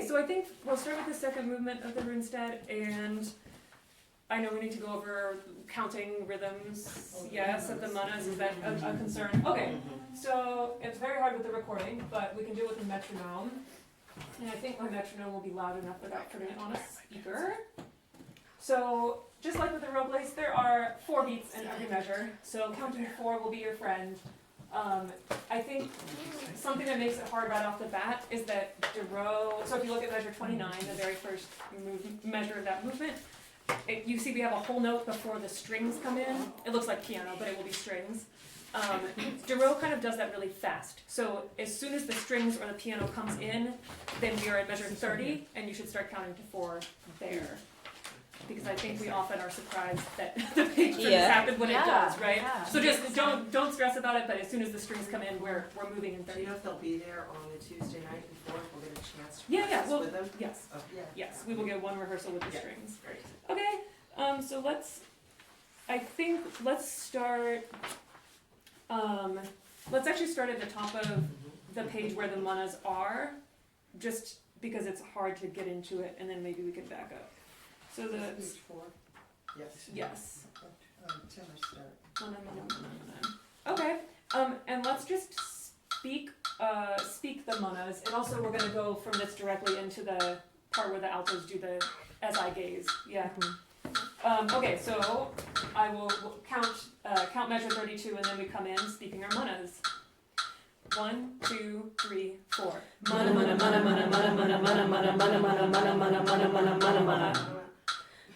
so I think we'll start with the second movement of the Runestad, and I know we need to go over counting rhythms, yes, of the manas. Is that a concern? Okay, so it's very hard with the recording, but we can do it with the metronome. And I think my metronome will be loud enough without putting it on a speaker. So, just like with the Robles, there are 4 beats in every measure, so counting to 4 will be your friend. I think something that makes it hard right off the bat is that so if you look at measure 29, the very first measure of that movement, you see we have a whole note before the strings come in. It looks like piano, but it will be strings. Dero kind of does that really fast. So as soon as the strings or the piano comes in, then we are at measure 30, and you should start counting to 4 there. Because I think we often are surprised that the page turns happen when it does, right? Yeah. So just don't stress about it, but as soon as the strings come in, we're moving in 30. Do you know if they'll be there on the Tuesday night before? We'll get a chance to practice with them? Yes. Oh, yeah. Yes, we will get one rehearsal with the strings. Great. Okay, so let's start, let's actually start at the top of the page where the manas are, just because it's hard to get into it, and then maybe we can back up. So the page 4. Yes. Mana. Okay. And let's just speak the manas, and also we're gonna go from this directly into the part where the altos do the as I gaze. Yeah. Okay. So I will count measure 32, and then we come in speaking our manas. 1, 2, 3, 4. Mana mana mana mana mana mana mana mana mana mana mana mana mana mana mana mana mana.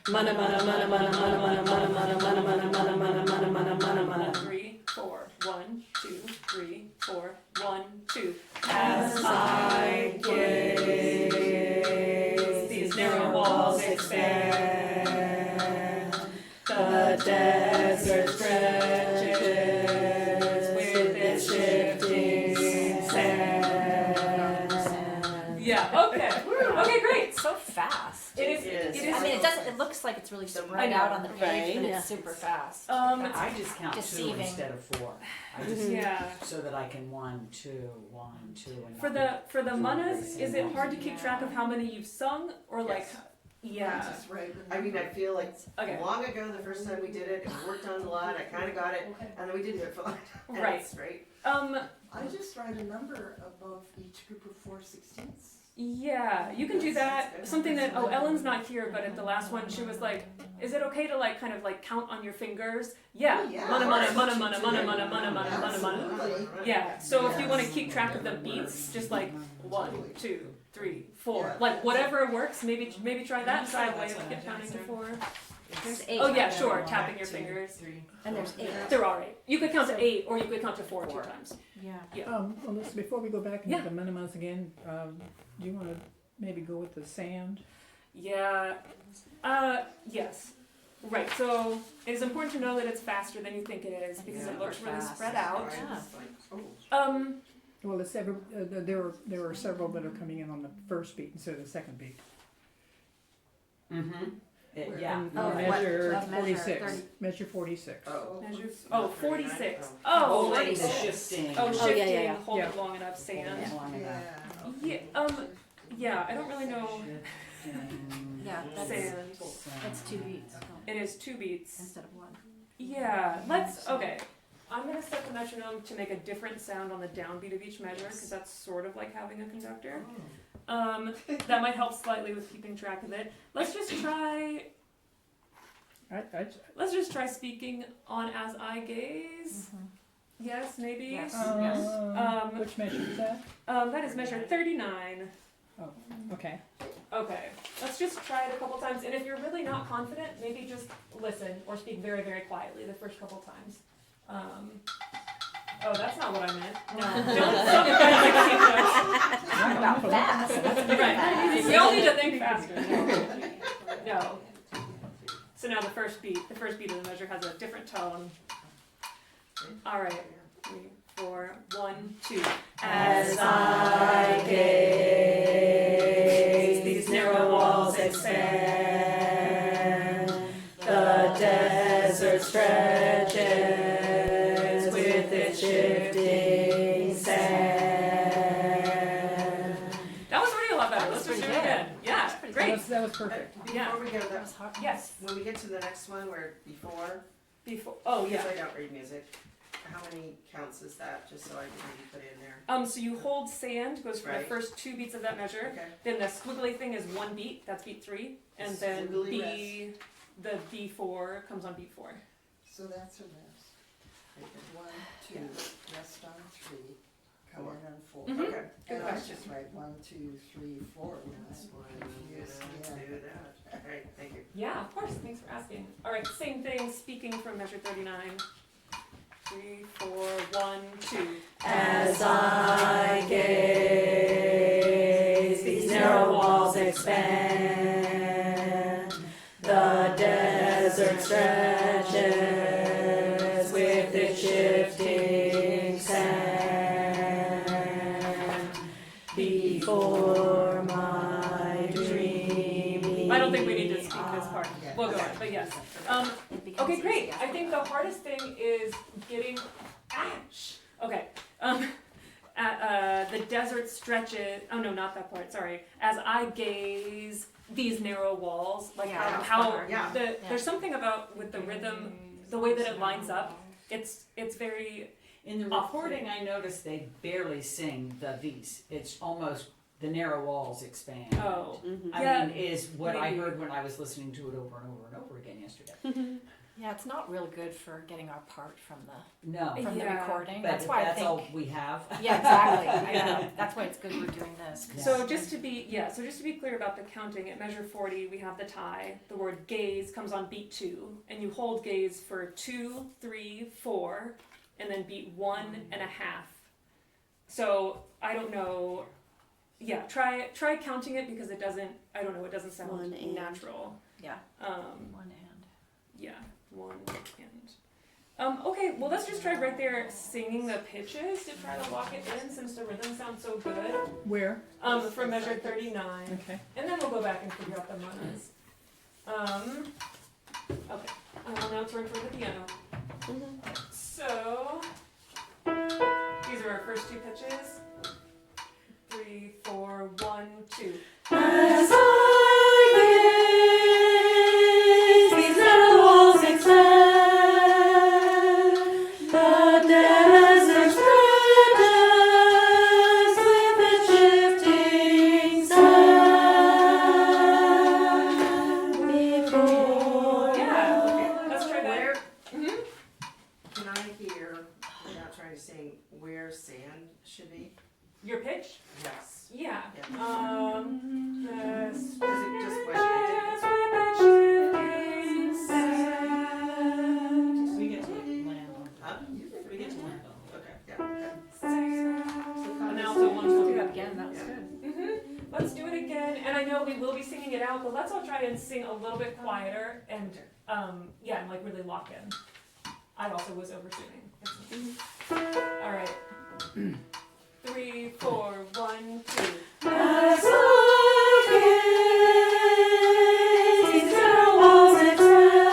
Mana mana mana mana mana mana mana mana mana mana mana mana mana mana mana 3, 4. 1, 2, 3, 4. 1, 2. As I gaze, these narrow walls expand. The desert stretches with its shifting sand. Yeah. Okay. Okay. Great. So fast. It is. I mean, it looks like it's really spread out on the page, but it's super fast. I just count deceiving. 2 instead of 4. I just so that I can 1, 2, 1, 2. And for the manas, is it hard to keep track of how many you've sung, or like? Yeah. I mean, I feel like long ago, the first time we did it, and we worked on it a lot, I kind of got it, and then we didn't do it for right. I just write a number above each group of 4/16ths. Yeah, you can do that. Something that, Ellen's not here, but at the last one, she was like, is it okay to like kind of like count on your fingers? Yeah. Mana, mana, mana, mana, mana, mana, mana, mana, mana, mana. Yeah, so if you want to keep track of the beats, just like 1, 2, 3, 4. Like whatever works, maybe try that. Try a way of counting to 4. There's 8. Oh yeah, sure, tapping your fingers. And there's 8. There are 8. You could count to 8, or you could count to 4 2 times. Yeah. Well, listen, before we go back into the minimas again, do you want to maybe go with the sand? Yeah. Yes. Right. So it is important to know that it's faster than you think it is because it looks really spread out. Well, there are several that are coming in on the first beat instead of the second beat. And measure 46. Measure 46. Oh, 46. Oh, the shifting. Oh, shifting. yeah. Hold it long enough. Sand. Yeah. I don't really know. Yeah, Sand. that's 2 beats. It is 2 beats Instead of 1. Yeah. Okay. I'm gonna set the metronome to make a different sound on the downbeat of each measure because that's sort of like having a conductor. That might help slightly with keeping track of it. Let's just try. Let's just try speaking on As I Gaze. Yes, maybe. Yes. Which measure is that? That is measure 39. Oh, okay. Okay. Let's just try it a couple times, and if you're really not confident, maybe just listen or speak very, very quietly the first couple times. Oh, that's not what I meant. No, don't Talk about fast. Right. We all need to think faster. No. So now the first beat of the measure has a different tone. All right. 3, 4, 1, 2. As I gaze, these narrow walls expand. The desert stretches with its shifting sand. That was already a lot better. let's pretty just do it good. again. Yeah, great. That was perfect. Yeah. Before we go, That was hard. Yes, when we get to the next one, where before, before, oh, because yeah. I don't read music, how many counts is that, just so I can maybe put it in there? So you hold sand, goes for the Right. first 2 beats of that measure. Okay. Then the squiggly thing is 1 beat, that's beat 3. And then Squiggly the B4 comes on beat 4. So that's a rest. 1, 2, rest on 3, come in on 4. Mhm. Okay. Good And I question. just write 1, 2, 3, 4. That's why I'm Yes, gonna yeah. do that. Alright, thank you. Yeah, of course, thanks for asking. Alright, same thing, speaking from measure 39. 3, 4, 1, 2. As I gaze, these narrow walls expand. The desert stretches with its shifting sand. Before my dreamy I don't think we need to speak this part. Yeah. We'll go on, but yes. It becomes Okay, great. easy I think the hardest thing is getting. Ouch. Okay. The desert stretches. Oh no, not that part. Sorry. As I gaze these narrow walls, like Yeah, that's how hard. Yeah. there's something about with the rhythm, the way that it lines up. It's very. In the recording, I noticed they barely sing the V's. It's almost the narrow walls expand. Oh. I Yeah, mean, is what I maybe. heard when I was listening to it over and over and over again yesterday. Yeah, it's not real good for getting our part from the No, from the Yeah. recording. but That's if why I that's think. all we have. Yeah, exactly. I know. That's why it's good we're doing this. So just to be clear about the counting, at measure 40 we have the tie. The word gaze comes on beat 2, and you hold gaze for 2, 3, 4, and then beat 1.5. So I don't know. Yeah, try counting it because it doesn't. I don't know. It doesn't sound 1 and. natural. Yeah. Um, One hand. yeah, 1 and. Okay, well let's just try right there singing the pitches to try to lock it in since the rhythm sounds so good. Where? From measure 39. Okay. And then we'll go back and figure out the monas. Okay, I will now turn for the piano. So, these are our first 2 pitches. 3, 4, 1, 2. As I gaze, these narrow walls expand. The desert stretches with its shifting sand. Before Yeah, okay, let's try that. Where, Mhm. can I hear, without trying to sing, where sand should be? Your pitch? Yes. Yeah. Yeah. This. Is it just what I We get to land on did? Huh? We get to land on Okay, yeah, okay. And also one, Do two. that again. That was Yeah. good. Let's do it again. And I know we will be singing it out, but let's all try and sing a little bit quieter and and like really lock in. I also was over singing. All right. 3, 4, 1, 2. As I gaze, these narrow walls expand.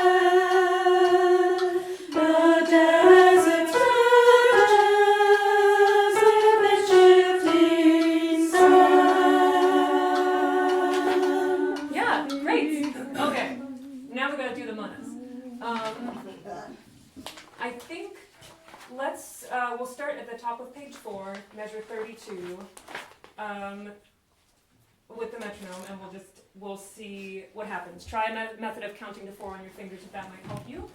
The desert stretches with its shifting sand. Yeah, great. Okay. Now we gotta do the monas. I think we'll start at the top of page 4, measure 32, with the metronome, and we'll see what happens. Try a method of counting to 4 on your fingers if that might help you.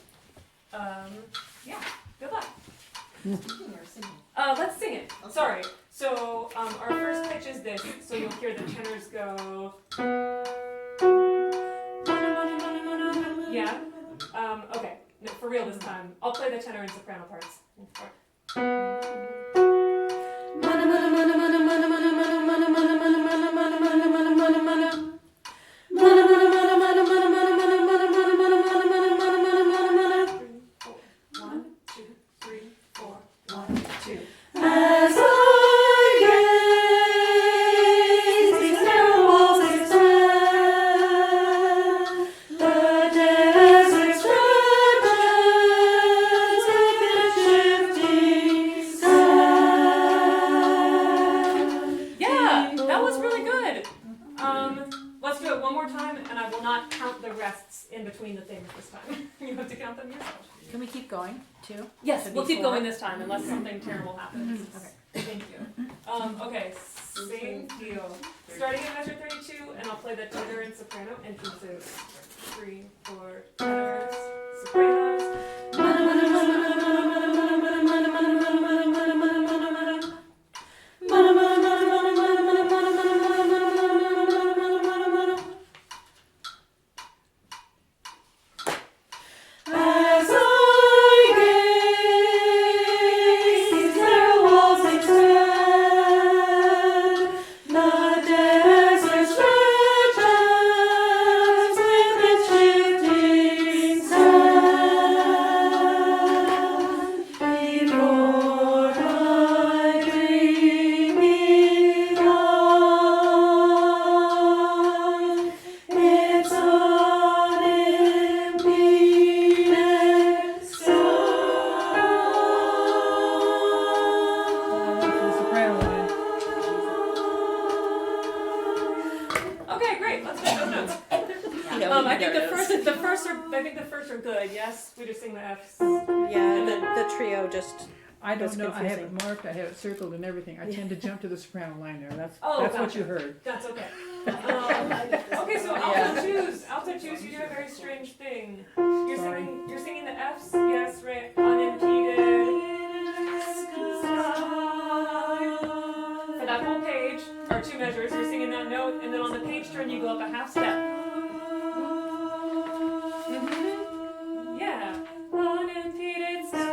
Yeah, good luck. Speaking or singing? Let's sing it. Sorry. So our first pitch is this. So you'll hear the tenors go. Yeah. Okay. No, for real this time. I'll play the tenor and soprano parts. Mana mana mana mana mana mana mana mana mana mana mana mana mana mana mana mana. Mana mana mana mana mana mana mana mana mana mana mana mana mana mana mana. 1, 2, 3, 4. 1, 2. As I gaze, these narrow walls expand. The desert stretches with its shifting sand. it one more time, and I will not count the rests in between the things this time. You have to count them yourself. Can we keep going too? Yes, So we'll keep before- going this time unless something terrible happens. Okay. Thank you. Okay, same deal. Starting at measure 32, and I'll play the tenor and soprano entrances. 3, 4, tenors, sopranos. As I gaze, their walls expand, the desert stretches with its shifting sand. Before my dreamy eyes, its unimpeded sky. The soprano line. Okay, great. Let's make those notes. I think the first are good. Yes, we just sing the Fs. Yeah, the trio just. I don't That's know, I have confusing. it marked, I have it circled and everything. I tend to jump to the soprano line there. That's Oh, what gotcha. you heard. That's okay. Okay, so alto choose. Alto choose. You do a very strange thing. You're Sorry. singing the Fs. Yes, right. Unimpeded. For that whole page, or 2 measures, you're singing that note, and then on the page turn, you go up a half step. Yeah. Unimpeded sky.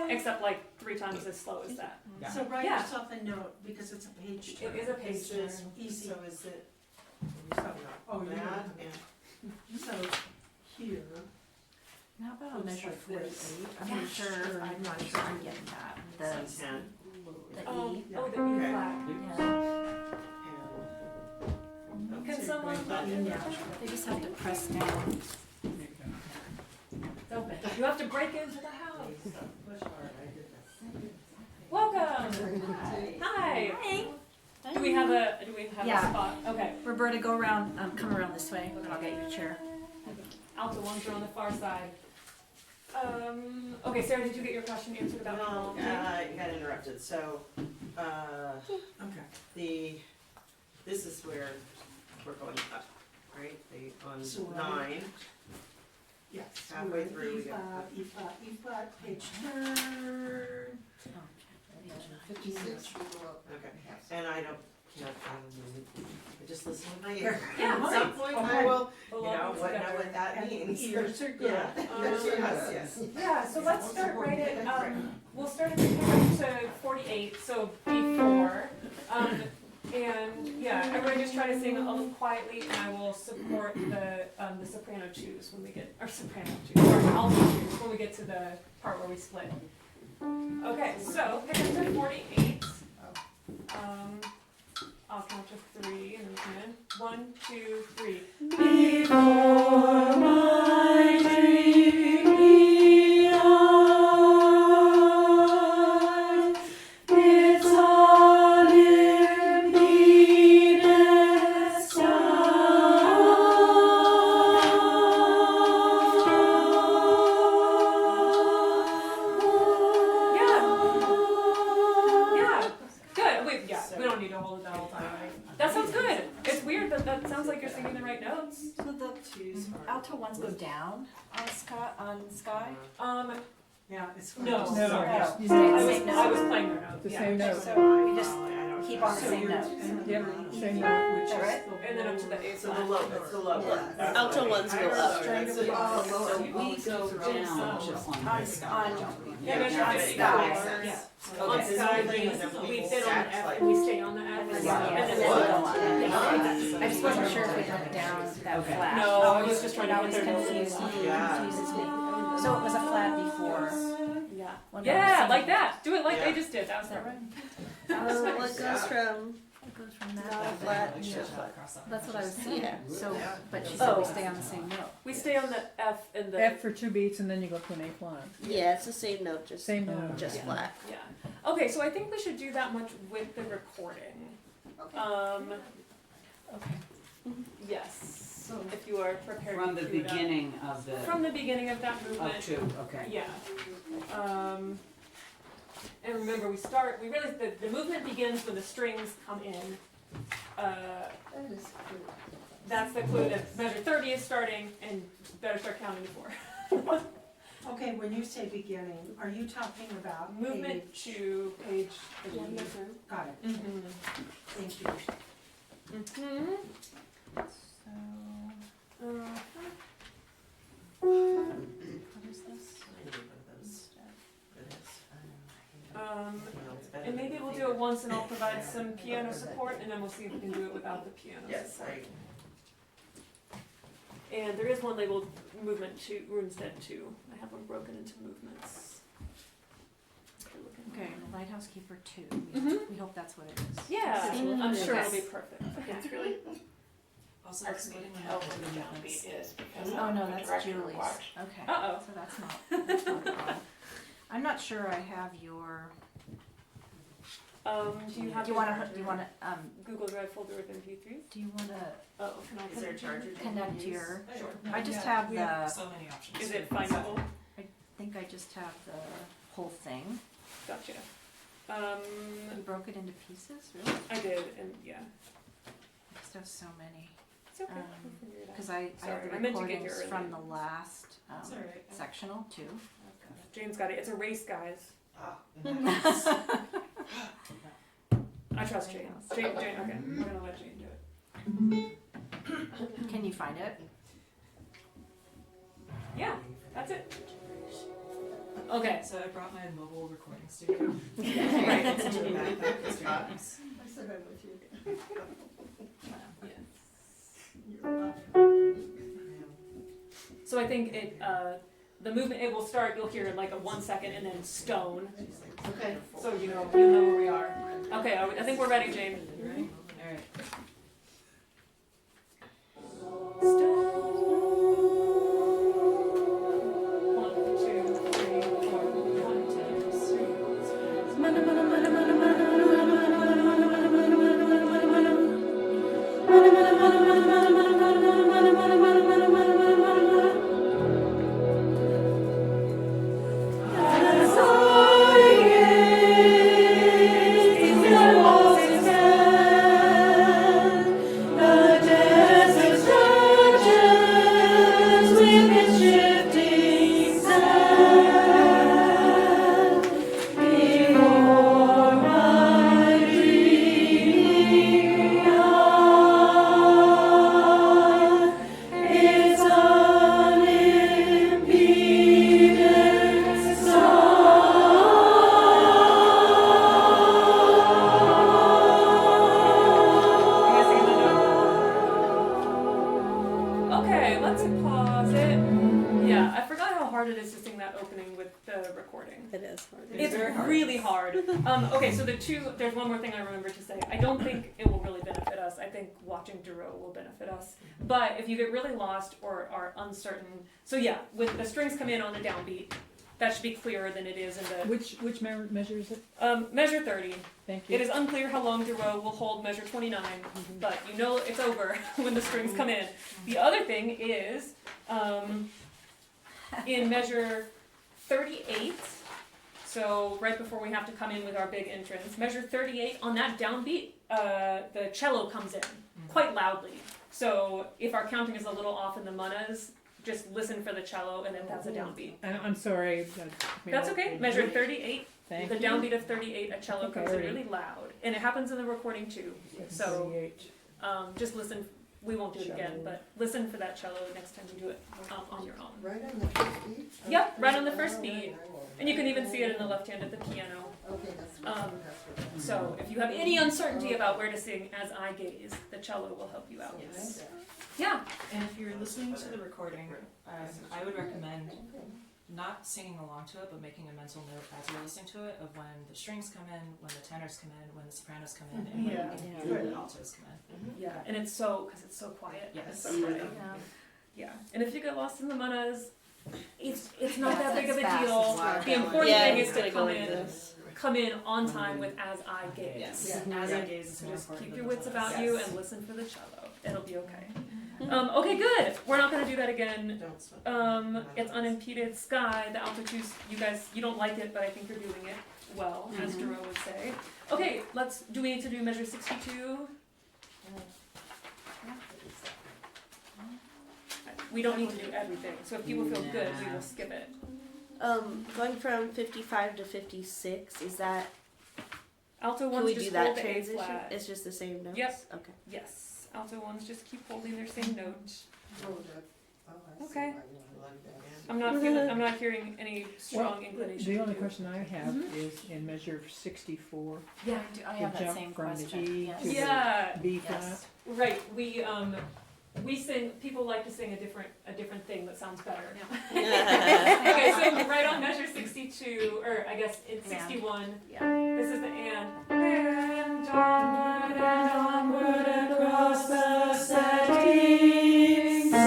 Except like 3 times as slow as that. So write Yeah. yourself a note, because it's a page turn. It is a page Is turn. this, Easy. so is it? Oh, you That know. and So here, How about on Looks measure like 48? this. I'm not sure, I'm not sure I'm getting that. The and E. Oh, the E Okay. flat. Yeah. and Can someone? They just have to press down. It's open. You have to break into the house. Welcome. Hi. Do we have a Yeah. spot? Okay. Roberta, go around, come around this way, and I'll get your chair. Alto ones are on the far side. Okay, Sarah, did you get your question answered about well, how? you got interrupted, so, okay. this is where we're going up, right? On So we're- 9, Yes. Halfway we're through we E go. flat, E flat, E flat, page turn. 56, we go up. okay, and I just listen with my ear. Yeah, At some point I will, We'll you all know, be what together. that And means. ears are good. Yeah, yes. Yeah, so let's start right at, we'll start at the page to 48, so before. And yeah, everybody just try to sing a little quietly, and I will support the soprano choose when we get, or soprano choose, sorry, alto choose when we get to the part where we split. Okay, so pick up to 48. I'll count to 3 and then come in. 1, 2, 3. Before my dreamy eyes, its unimpeded Yeah, good. Wait, yeah, we don't need to hold it that whole time, right? That sounds good. It's weird, but that sounds like you're singing the right notes. So the alto ones go down on sky? Yeah, it's. No. fine. No. No, You stay need the to- same I was note. playing their notes. The Yeah. same note. So we just keep on the So same you're- note. Yep, E same flat, note. which Is that is right? the And then up to the A So the flat. low, it's the low. Yeah. Alto ones go up. So we go down just on On, sky. Yeah, measure Yeah, 54. that makes sense. Yeah. On Okay. sky, Okay. we sit on the F and we stay on the F. Yeah, And then yeah. we What? go on. I just wasn't sure if we took it down that Okay. flat. No, I was just trying to That get always their notes. confuses Yeah. me. So it was a flat before. Yeah. when I was Yeah, singing. like that. Do it like Yeah. they just did. That was Is that right. right? What goes from It goes from that. not to flat that. to That's what I was saying. Yeah. So, Yeah. but she said we stay on the same note. We stay on the F and the F for 2 beats and then you go to an A flat. Yeah, it's the same note, just Same note. just Yeah. flat. Yeah. Okay, so I think we should do that much with the recording. Okay. Okay. Yes, if you are prepared From to the cue it up. beginning of the, From the beginning of that movement. of 2, okay. Yeah. And remember, we really, the movement begins when the strings come in. That is cool. That's the clue that measure 30 is starting and better start counting before. Okay, when you say beginning, are you talking about Movement page? to page 3. Got it. Mm-hmm. Thank you. Mm-hmm. So, what is this? I need one of those. It is. It's better And than maybe the we'll do finger. it once and I'll provide some piano support and then we'll see if we can do it without the piano Yes, support. And there is one labeled movement 2, Runestad 2. I have one broken into movements. If you're looking. Okay, Lighthouse Keeper 2. Mhm. We hope that's what it is. Yeah, I'm sure Yes. it'll be perfect. It's really Also, hard it's for me splitting to my tell up what for the the downbeat movements. is because Oh, no, that's director Julie's. watch. Okay. Uh-oh. So that's not a problem. I'm not sure I have your, Do you have do you wanna, Google Drive folder with MP3s? do you wanna Oh, can I Is there a charger? connect your, Sure. I just Yeah, have we the, so many options. Is it findable? I think I just have the whole thing. Gotcha. You broke it into pieces, really? I did, and yeah. I just have so many. It's okay. Um, We'll figure it out. Cause I Sorry, have the I meant to get here recordings from the early. last, It's all right. sectional too. Jane's got it. It's a race, guys. Ah, I trust Jane. Jane, okay. We're gonna let Jane do it. Can you find it? Yeah, that's it. Okay. So I brought my mobile recording studio. Right, it's in your backpack, it's hot. I said I'm with you. So I think it, the movement, it will start, you'll hear like a 1 second and then stone. Okay. So you'll know where we are. Okay, I think we're ready, Jane. Ready? Alright. Okay, let's pause it. Yeah, I forgot how hard it is to sing that opening with the recording. It is hard. It's really hard. Okay, so there's one more thing I remember to say. I don't think it will really benefit us. I think watching Duro will benefit us. But if you get really lost or are uncertain, so yeah, when the strings come in on the downbeat, that should be clearer than it is in the Which measure is it? measure 30. Thank you. It is unclear how long Duro will hold measure 29, but you know it's over when the strings come in. The other thing is, in measure 38, so right before we have to come in with our big entrance, measure 38, on that downbeat, the cello comes in quite loudly. So if our counting is a little off in the manas, just listen for the cello and then that's a downbeat. I'm sorry. That's okay, measure 38. Thank The you. downbeat of 38, a cello Okay, comes in already. really loud, and it happens in the recording too. So 38. just listen. We won't do it again, but listen for that cello next time you do it on your own. Right on the first beat? Yep, right on the first Oh, beat, right, and you can even see it in the left hand at the piano. Okay, that's Um, what. So if you have any uncertainty about where to sing as I gaze, the cello will help you out. Yes. Yeah. And if you're listening to the recording, I would recommend not singing along to it, but making a mental note as you're listening to it of when the strings come in, when the tenors come in, when the sopranos come in, and when the altos come in. Yeah, and it's so quiet. Yes. It's so pretty. Yeah. Yeah, and if you get lost in the manas, it's not that big of a It's fast. deal. It's fast. The important Yeah, thing it's is to gonna come go like in. this. come in on time with as I gaze. Yes. Yeah. As I gaze is So more just important keep than your wits the about cello. you Yes. and listen for the cello. It'll be okay. Okay, good. We're not gonna do that again. Don't sweat. It's unimpeded sky. The alto twos, you guys, you don't like it, but I think you're doing it well, as Duro would say. Okay, do we need to do measure 62? We don't need to do everything, so if people feel good, we will skip it. Going from 55 to 56, is that, Alto can ones we just do hold that the A transition? flat. It's just the same notes? Yep. Okay. Yes, alto ones just keep holding their same note. Oh, I see Okay. why you wanna do that. I'm not hearing any strong inclination. The to only do. question I have Mhm. is in measure 64, Yeah, I have The that jump same from the question. E Yes. to the- Yeah, B flat. Yes. right. We sing. People like to sing a different thing that sounds better. Okay, so right on measure 62, or I guess in 61, this is the and onward across the setting sun.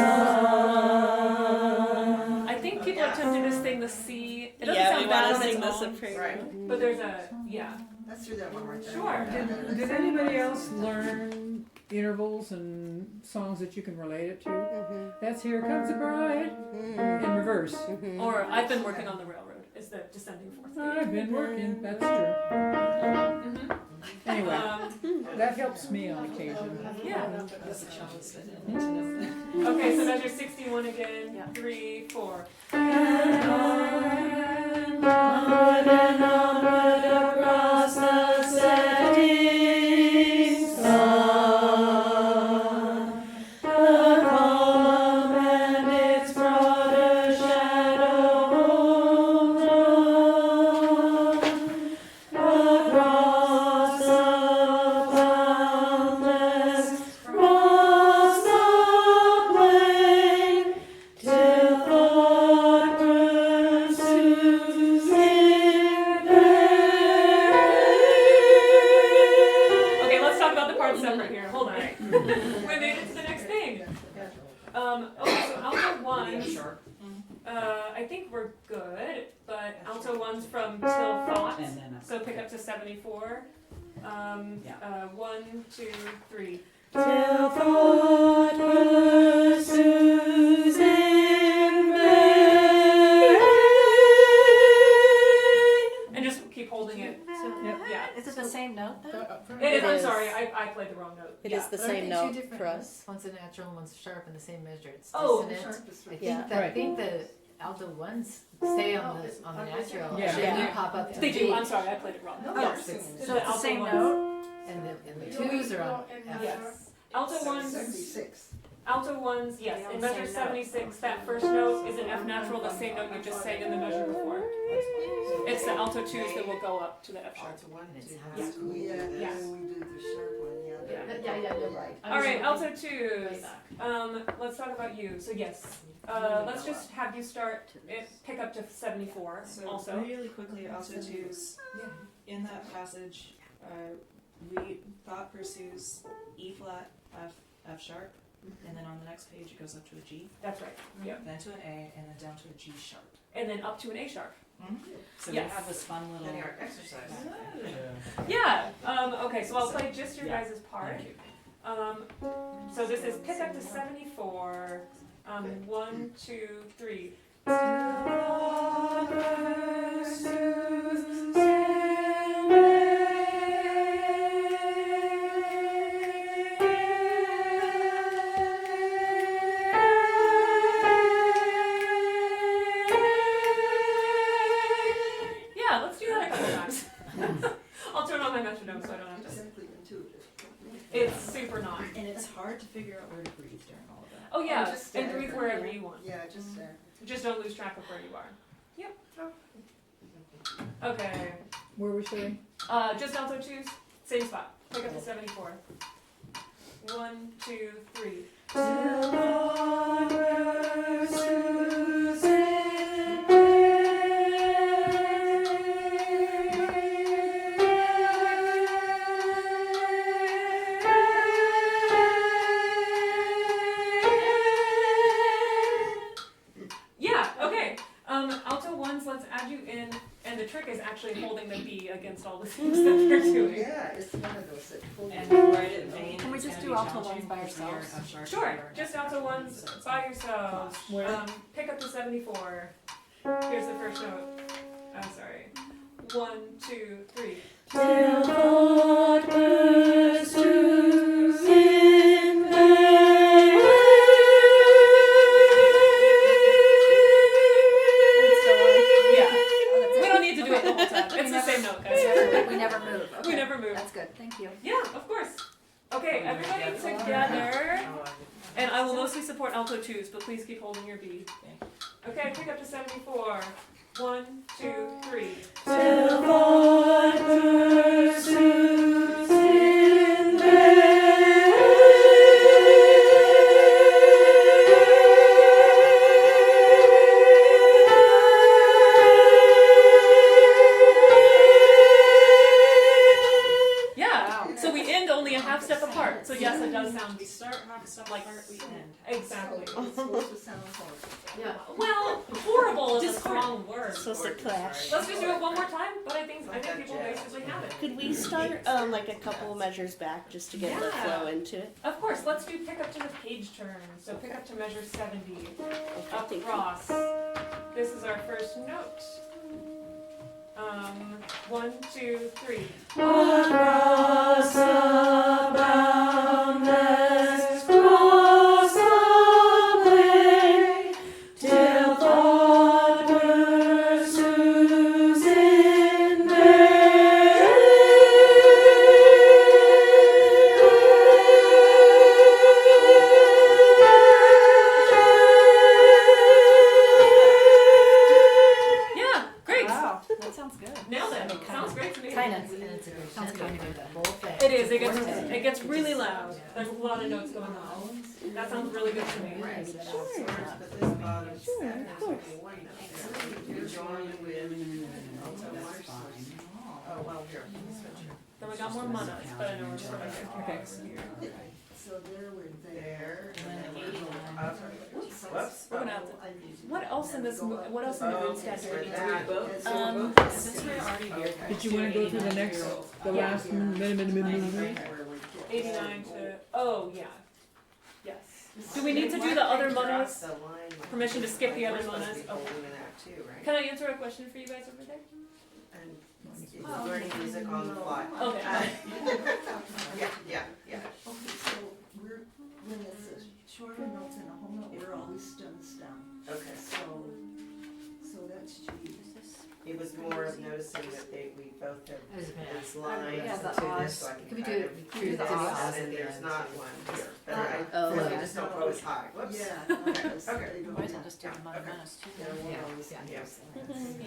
I think people are tempted to sing the C. It doesn't sound bad on its own, Right. but there's a, yeah. Let's do that one more time. Sure. Did anybody else learn intervals and songs that you can relate it to? That's Here Comes the Bride in reverse. Or I've been working on the railroad is the descending fourth beat. I've been working, that's true. Mhm. Anyway, that helps me on occasion. Yeah. As a cellist, I didn't need to know that. Okay, so measure 61 again. Yeah. 3, 4. across the setting sun, the column and its broader shadow run across the boundless, across the plain, till thought pursues in vain. Okay, let's talk about the parts separate here. Hold on. We made it to the next thing. Okay, so alto ones. I think we're good, but alto ones from till thought. And then So pick up to 74. 1, 2, 3. Till thought pursues in vain. And just keep holding it. So, Yeah. is it the same note then? It is, I'm is. sorry, I played the wrong note. It Yeah. is the But aren't same they note two different for notes? us. One's a natural and one's sharp in the same measure. It's Oh, dissonant. Sharp is I right. think Right. I think the alto ones stay on the natural. Yeah. And then they pop up to They the do, B. I'm sorry, I played it wrong. No, Oh, you're so singing. it's the same note? And the twos are on F. Yes. Alto ones, 76. alto ones, yes. In measure 76, that first note is an F natural, the same note you just sang in the measure before. It's the alto twos that will go up to the F sharp. Alto 1, And it's 2, half. Yeah. Yeah, and Yes. then we do the sharp one, yeah. Yeah. You're right. All right, alto twos. Let's talk about you. So yes, let's just have you start it, pick up to 74 So also. really quickly, alto twos. In that passage, we thought pursues E flat, F sharp, and then on the next page it goes up to a G, That's right. Yep. then to an A, and then down to a G sharp. And then up to an A sharp. So Yes. we have this fun little. Then our exercise. Yeah. Okay, so I'll play just your guys' part. Thank you. So this is pick up to 74. 1, 2, 3. Yeah, let's do that a couple times. I'll turn on my metronome so I don't have to. Simply intuitive. It's super not. And it's hard to figure out where to breathe during all of that. Oh yeah, just and stand breathe there. wherever you want. Yeah, just there. Just don't lose track of where you are. Yep. Okay. Where are we sitting? Just alto twos, same spot. Pick up to 74. 1, 2, 3. Yeah, okay. Alto ones, let's add you in, and the trick is actually holding the B against all the things that they're doing. Yeah, it's one of those that pull you. And write it vain. Can we it's just gonna do be alto challenging ones by because we are ourselves? unsure Sure, if we are just not. alto ones by yourselves. Where? Pick up to 74. Here's the first note. I'm sorry. 1, 2, 3. Till God pursues in vain. Yeah. Oh, that's We it. don't need to do it the whole time. We It's the never- same note, We guys. never move. We Okay. never move. That's good, thank you. Yeah, of course. Okay, everybody together. And I will mostly support alto 2s, but please keep holding your B. Okay, pick up to 74. 1, 2, 3. Till God pursues in Yeah, so we end only a half step apart. So yes, it does sound We start half a step Like- apart, we end. exactly. It's supposed to sound horrible. Yeah. Well, horrible is a strong word. Supposed to clash. Let's just do it one more time, but I think people basically have it. Could we start like a couple measures back just to get the Yeah. flow into it? Of course, let's do pick up to the page turn. So pick up to measure 70. Thank you. Across. This is our first note. 1, 2, 3. Across the boundless cross of way, till thought pursues in vain. Yeah, great. Wow, that sounds good. Nailed it. Sounds great to me. Kind of. And it's a great Sounds sense kind of of the whole thing. It is. It gets really loud. There's a lot of notes going on. That sounds really good to me. But this bottom step has only one note there. You join with alto march. Oh, well, here, switch it. Then we got more monos, but I know we're sort of Okay. here. So there we're There, And then and then 89. up. Whoops. We're gonna have to. What else in this? What else in the Runestad for area? that. Since we're already here. Did you wanna go through the next, the last minute? 89 to. Oh yeah. Yes. Do we need to do the other monos? Permission to skip the other monos? Oh. Can I answer a question for you guys over there? And learning music on the fly. Okay. Yeah. Okay, so when it's a shorter note and a whole note, we're always stems down. Okay. So that's G. It was more of noticing that we both have I was gonna these ask. lines Yeah, the to this, Oz. so I Could can we kind do of could we do the this, Oz? and there's not one here. But Oh, I yeah. just don't go as high. Whoops. Yeah. Okay. They don't Why is it have- just do the monos too? They're Yeah. always Yeah. Yeah.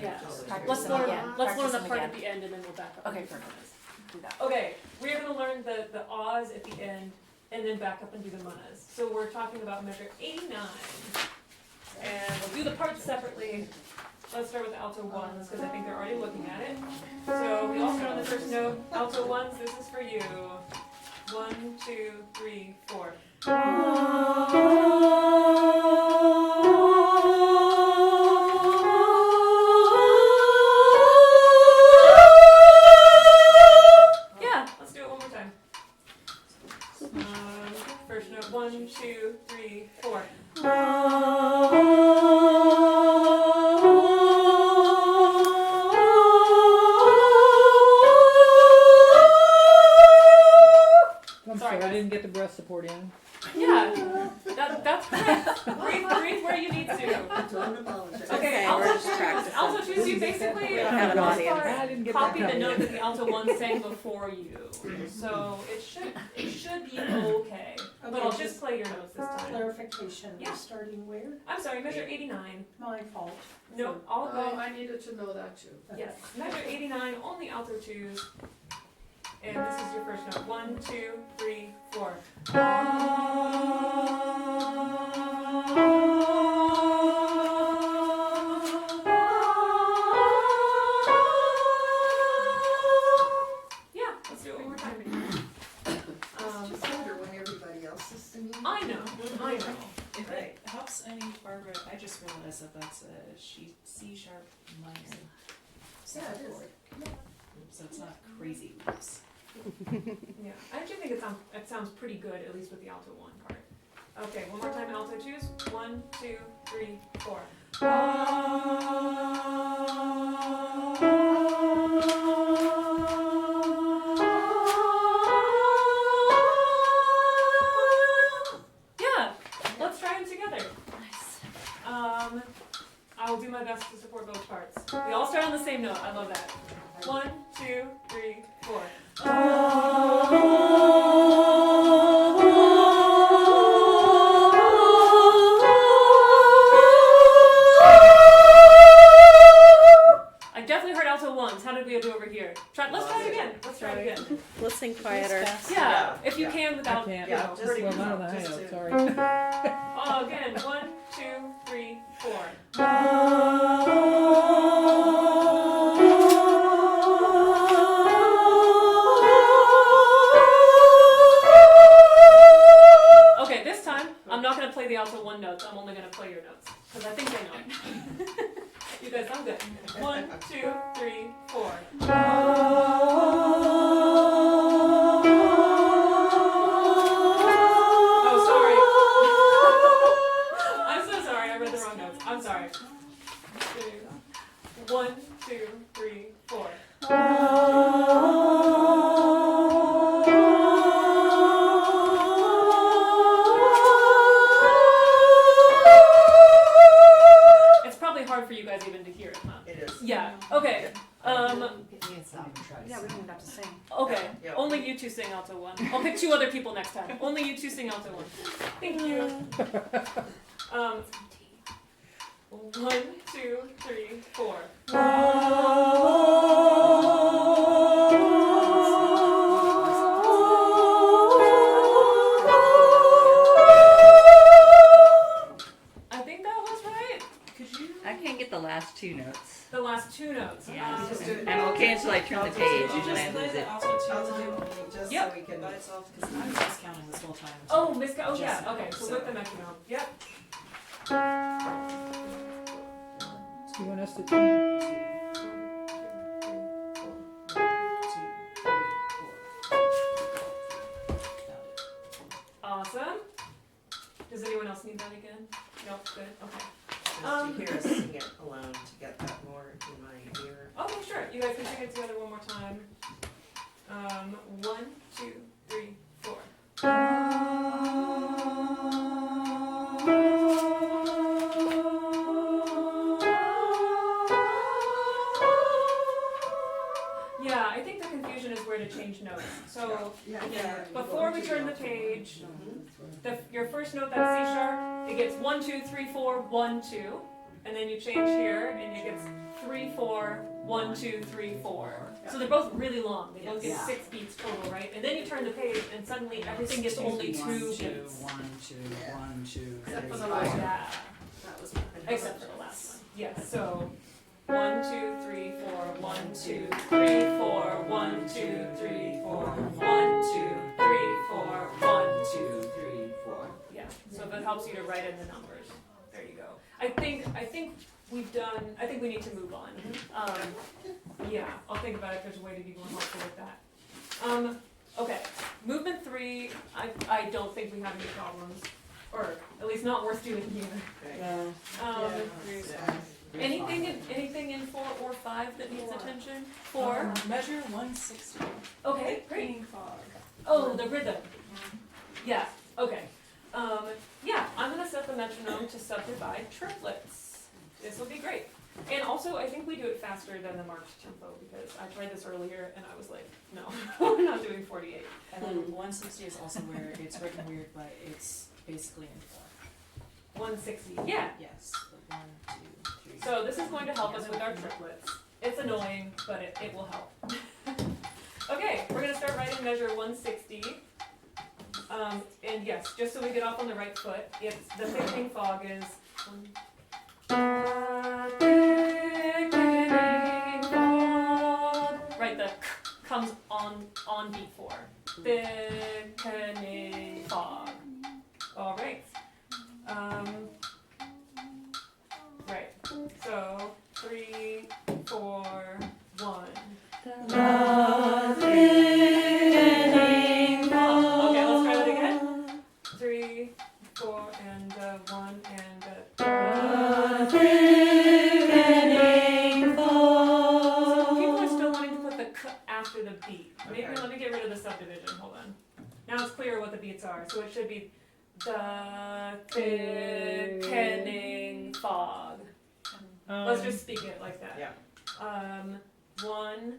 Yeah. Practice Let's them learn. again. Let's learn Practice the them part again. at the end, and then we'll back up. Okay, and do the perfect. monos. Do that. Okay, we are going to learn the Oz at the end, and then back up and do the monas. So we're talking about measure 89, and we'll do the parts separately. Let's start with the alto ones, because I think they're already looking at it. So we all start on the first note. Alto ones, this is for you. 1, 2, 3, 4. Yeah, let's do it one more time. First note, 1, 2, 3, 4. I'm sorry, I didn't get the breath support in. Yeah, that's correct. Breathe where you need to. Don't apologize. Okay, we're alto just twos. practicing. Alto twos, you basically have an audience. I didn't get copy that the note coming. that the alto one sang before you. So it should be okay. But I'll just play your notes this time. Clarification, Yeah. we're starting where? I'm sorry, measure 89. My fault. No, all Oh, good. I needed to know that too. Yes, measure 89, only alto twos. And this is your first note. 1, 2, 3, 4. Yeah, let's do it one more time. It's just harder when everybody else is singing. I know. If it helps any, Barbara, I just realized that that's a C sharp minor. Yeah, it is. so it's not crazy loose. Yeah, I actually think it sounds pretty good, at least with the alto one part. Okay, one more time, alto twos. 1, 2, 3, 4. Yeah, let's try them together. Nice. I will do my best to support both parts. We all start on the same note. I love that. 1, 2, 3, 4. I definitely heard alto ones. How did we do over here? Let's try it again. Let's try it again. Let's sing quieter. Yeah, if you can I without, can't. you know, just- hurting Well, none of yourself. the high Just notes, to- sorry. Oh, again. 1, 2, 3, 4. Okay, this time I'm not gonna play the alto one notes. I'm only gonna play your notes because I think I know it. You guys sound good. 1, 2, 3, 4. Oh, sorry. I'm so sorry. I read the wrong notes. I'm sorry. 1, 2, 3, 4. It's probably hard for you guys even to hear it, huh? It is. Yeah. Okay. Yeah, we don't have to sing. Okay. Yeah. Only you two sing alto one. I'll pick 2 other people next time. Only you two sing alto one. Thank you. 1, 2, 3, 4. I think that was right. I can't get the last 2 notes. The last 2 notes. Yeah. Just do it. I'm okay until I turn the page I'll and then I Just play lose the it. alto I'll two do only just Yep. so we can. by itself, because I was miscounting this whole time. Oh, Miss. Oh, Just yeah. now, Okay. So so- with the metronome. Yep. You want us to Two, 3, 4. Awesome. Does anyone else need that again? No. Good. Okay. Just to hear us sing it alone to get that more in my ear. Okay, sure. You guys can sing it together one more time. 1, 2, 3, 4. Yeah, I think the confusion is where to change notes. So before we turn the page, your first note, that's C sharp, it gets 1, 2, 3, 4, 1, 2. And then you change here and it gets 3, 4, 1, 2, 3, 4. So they're both really long. They both get Yeah. 6 beats total, right? And then you turn the page and suddenly everything gets only 2 beats. 1, 2, 1, 2, Except for 3, the last, 4. yeah. That was Except for the last one. Yeah, so 1, 2, 3, 4, 1, 2, 3, 4, 1, 2, 3, 4, 1, 2, 3, 4, 1, 2, 3, 4. Yeah. So if it helps you to write in the numbers. There you go. I think we've done, I think we need to move on. Yeah, I'll think about if there's a way to be more helpful with that. Okay, movement 3, I don't think we have any problems, or at least not worth doing here. Anything in 4 or 5 that needs attention? 4. Measure 160. Okay, great. Green fog. Oh, the rhythm. Yeah, okay. Yeah, I'm gonna set the metronome to subdivide triplets. This will be great. And also, I think we do it faster than the marked tempo because I tried this earlier and I was like, no, we're not doing 48. And then 160 is also where it's written weird, but it's basically in 4. 160. Yeah. Yes. 1, 2, 3. So this is going to help us with our triplets. It's annoying, but it will help. Okay, we're gonna start writing measure 160. And yes, just so we get off on the right foot, it's the thickening fog is thickening fog. Right, the k comes on beat 4. Thickening fog. All right. Right. So 3, 4, 1. Now it's clear what the beats are. So it should be the thickening fog. Let's just speak it like that. Yeah. One,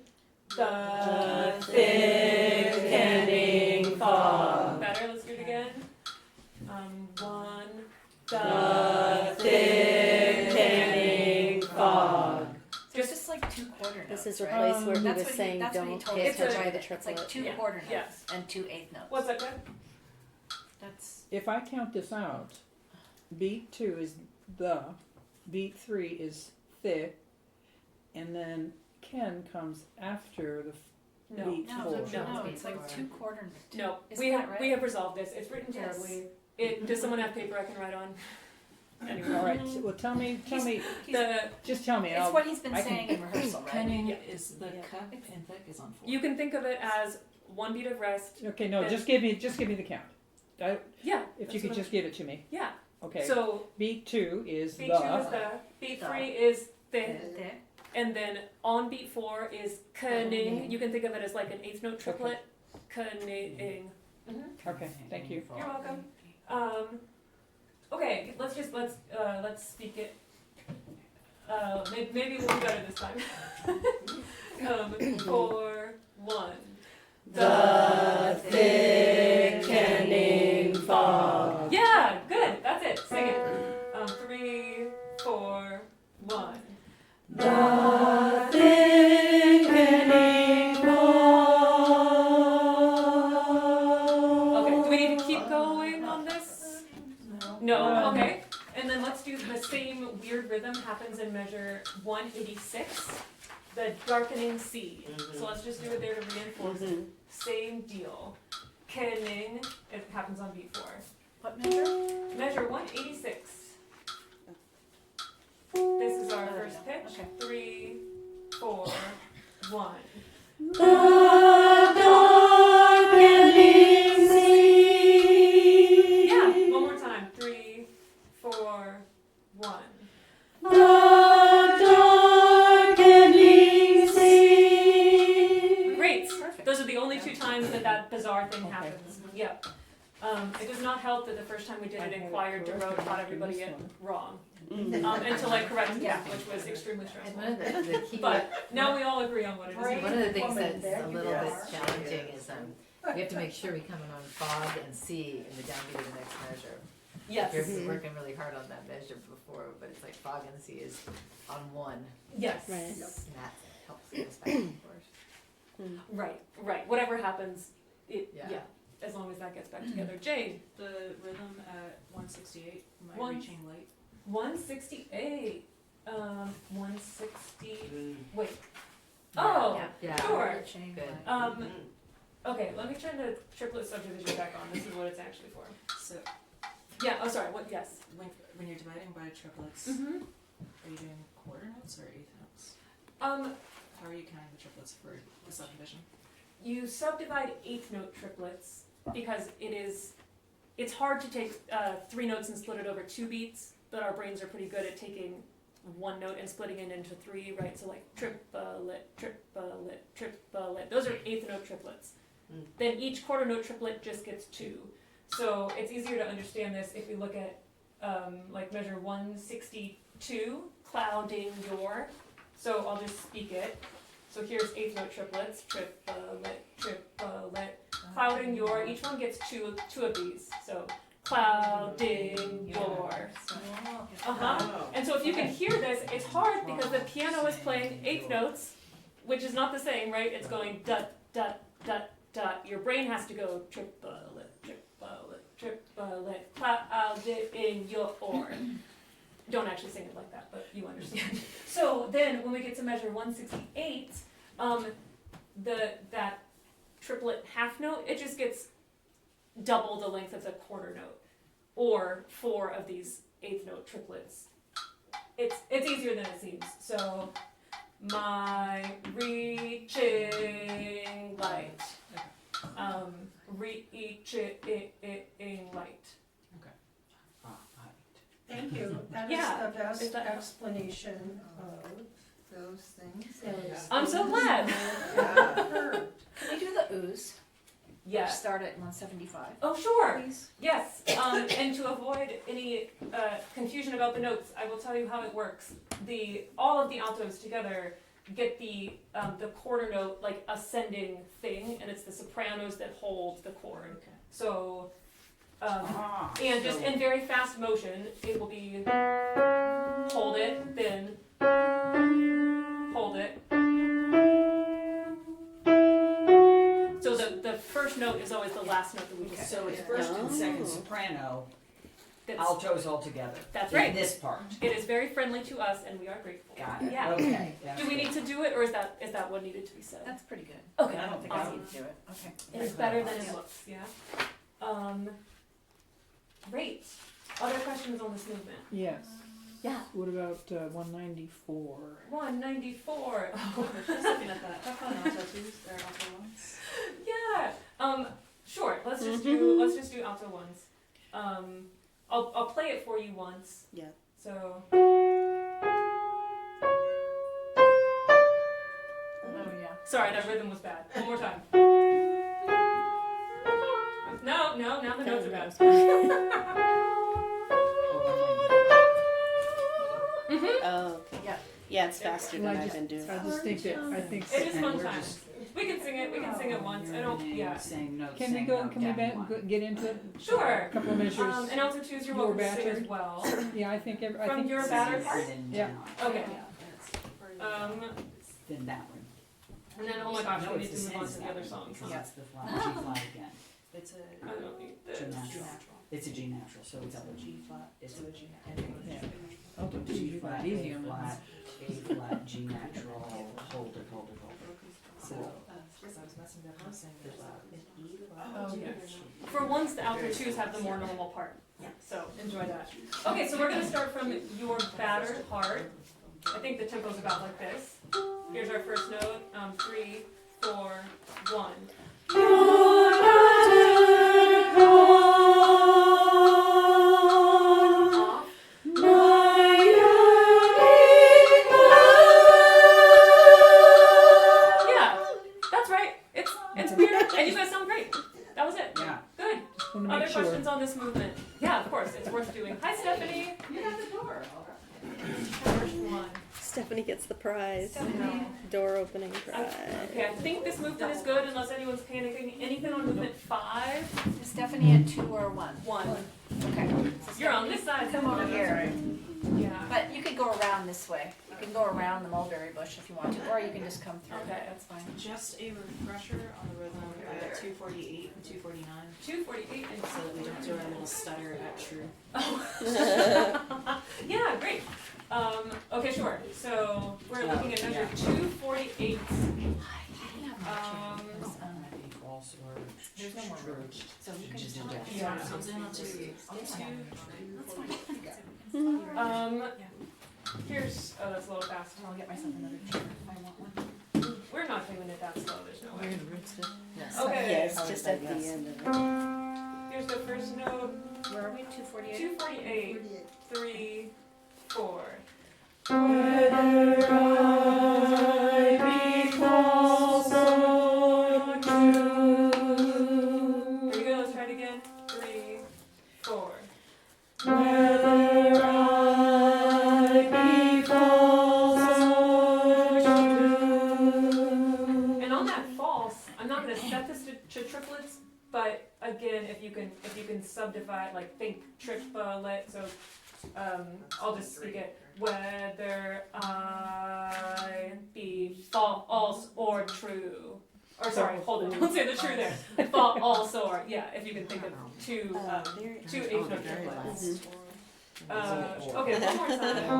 the thickening fog. Better, let's do it again. One, the thickening fog. There's just like 2 quarter notes. This is a right? place where he That's was what saying that's what he don't told hit us her to by write the it. It's triplet. like 2 Yeah. quarter notes Yes. and 2 eighth notes. What's that, Jen? That's If I count this out, beat 2 is the, beat 3 is thick, and then Ken comes after the No. beat no, 4. no, it's like 2 quarter notes. No, Isn't we that have right? we have resolved this. It's written Yes. terribly. Does someone have paper I can write on? Anyway. All right. Well, tell me. Just tell me. It's what he's been I can- saying in rehearsal, right? Penning Yeah. is the cup and thick is on 4. You can think of it as 1 beat of rest. Okay. No. Then- Just give me the count. Yeah. If that's you could what just give it to me. Yeah. Okay. So beat 2 is beat the. 2 is the. Beat 3 is thick. Thick. And then on beat 4 is cunning. You can think of it as like an 8th note triplet. Cunning. Okay. Thank you. You're welcome. Okay, let's speak it. Maybe we'll be better this time. 4, 1. The thickening fog. Yeah, good. That's it. Sing it. 3, 4, 1. The thickening fog. Okay, do we need to keep going on this? No. Okay. And then let's do the same weird rhythm happens in measure 186, the darkening C. So let's just do it there to reinforce it. Same deal. Kenning, it happens on beat 4. What measure? Measure 186. This is our first pitch. Okay. 3, 4, 1. Yeah, one more time. 3, 4, 1. Great. Perfect. Those are the only 2 times that bizarre thing happens. Yep. It does not help that the first time we did it in choir, DeRoe taught everybody it wrong. Until I corrected it, which was extremely And one stressful. of the key, But now we all agree on what it one is. of the things Woman, that's there a you little bit are. challenging is we have to make sure we come in on fog and C in the downbeat of the next measure. Yes. You're working really hard on that measure before, but it's like fog and C is on 1. Yes. Right. And that helps get us back and forth. Right. Whatever happens, Yeah. yeah. As long as that gets back together. Jade, The rhythm at 168, am I One- reaching late? 168. 160. Wait. Oh, Yeah. sure. Good. Okay, let me turn the triplet subdivision back on. This is what it's actually for. So Yeah, oh, sorry, what, yes. when you're dividing by triplets, Mm-hmm. are you doing quarter notes or eighth notes? How are you counting the triplets for the subdivision? You subdivide 8th note triplets because it's hard to take 3 notes and split it over 2 beats, but our brains are pretty good at taking 1 note and splitting it into 3, right? So like triplet, triplet, triplet. Those are 8th note triplets. Then each quarter note triplet just gets 2. So it's easier to understand this if we look at like measure 162, clouding your. So I'll just speak it. So here's 8th note triplets, triplet, triplet, clouding your. Each one gets two of these. So clouding your. And so if you can hear this, it's hard because the piano is playing 8th notes, which is not the same, right? It's going dut, dut, dut, dot. Your brain has to go triplet, triplet, triplet, clouding your. Don't actually sing it like that, but you understand. So then when we get to measure 168, that triplet half note, it just gets double the length of the quarter note, or 4 of these 8th note triplets. It's easier than it seems. So my reaching light, reaching light. Thank you. That Yeah. is the best Is that- explanation of Those things. those. I'm so glad. Yeah. Can we do the ooze? Yes. start at 175. Oh, sure. Please. Yes. And to avoid any confusion about the notes, I will tell you how it works. All of the altos together get the quarter note like ascending thing, and it's the sopranos that hold the chord. Okay. So, and just in very fast motion, it will be hold it, then hold it. So the first note is always the last note that we just So it's first and second soprano, That's, altos all together. that's In right. this part. It is very friendly to us, and we are grateful. Got it. Yeah. Okay. Do we need to do it, or is that what needed to be said? That's pretty good. Okay. I don't think I Awesome. need to do it. Okay. It is better than it looks. Yeah. Great. Other questions on this movement? Yes. Yeah. What about 194? 194. Just looking at that. Have fun, Alto twos or Alto ones. Yeah. Sure. Let's just do alto ones. I'll play it for you once. Yeah. So. Oh yeah. Sorry, that rhythm was bad. One more time. No, now the notes are bad. Oh, okay. Yeah. Yeah, it's faster Well, than I've been doing. I just think that It is And fun we're times. just- We can sing it once. I don't. Yeah. Saying notes. Can we saying go? note Can we down one. get into it? Sure. A couple of measures. And alto twos, you're Your welcome to sing as batter. well. Yeah, I think. I From think your so. batter part? Yeah. Okay. Then that one. And then oh my gosh, No, we it's need to move on to same the as other that one, songs. because Huh? it's the flat, G flat again. It's a I don't need G this. natural. It's a G natural, so it's up a G. G flat It's to a a G Yeah. natural. Alto G twos, you flat, got A it easy on flat, that. A flat, G natural, hold it. So Because I was messing up and saying there's that. an E flat. Oh, yeah. For once, the alto twos have the more normal part. So enjoy that. Okay, so we're gonna start from your battered part. I think the tempo's about like this. Here's our first note. 3, 4, 1. Off. Yeah, that's right. It's weird, and you guys sound great. That was it. Yeah. Good. Just want to Other make sure. questions on this movement? Yeah, of course. It's worth doing. Hi, Stephanie. You're at the door. First one. Stephanie gets the prize. Stephanie. Door opening prize. Okay, I think this movement is good unless anyone's panicking. Anything on movement 5? Is Stephanie at 2 or 1? 1. Okay. So You're on Stephanie, this side. Come over here. Yeah. But you could go around this way. You can go around the mulberry bush if you want to, or you can just come through. Okay. That's fine. Just a refresher on the rhythm at 248 and 249, 248 and so that we don't do our little stutter at true. Yeah, great. Okay, sure. So we're looking at measure 248. False or There's no more true. room. So you can just Yeah. talk. Yeah. Comes in on 2. Here's that's a little fast. I'll get myself another chair if I want one. We're not doing it that slow. There's no way. Yes. Okay. Yes, just at the end of it. Here's the first note. Where are we? 248? 248. 3, 4. Here we go. Let's try it again. 3, 4. And on that false, I'm not going to set this to triplets, but again, if you can subdivide, like think triplet, so I'll just speak it. Whether I be false or true. Or sorry, hold it. Don't say the true there. False or yeah. If you can think of two eighth note triplets. Okay, one more time.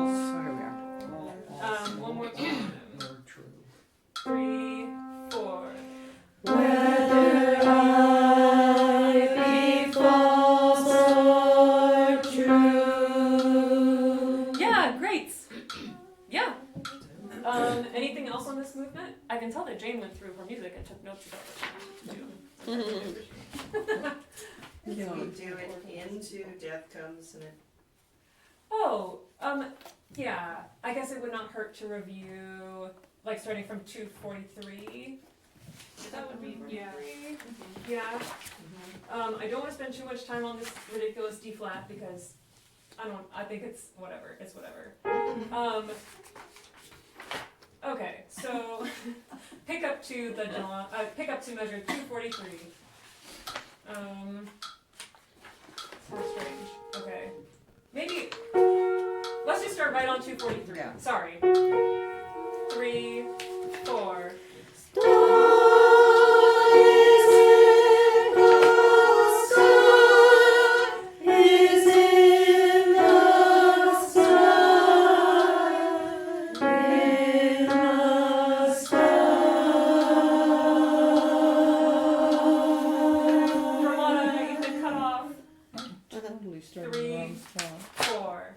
One more time. Or true. 3, 4. Yeah, great. Yeah. Anything else on this movement? I can tell that Jane went through her music and took notes about it. If we do it into Death Comes and it. Oh, yeah. I guess it would not hurt to review, like starting from 243. That would be, yeah. Yeah. I don't wanna spend too much time on this ridiculous D flat because I think it's whatever, okay, so pick up to measure 243. How strange, okay. Maybe, let's just start right on 243, Yeah. sorry. 3, 4. Ramona, you've been cut off. Totally started 3, the wrong spot. 4.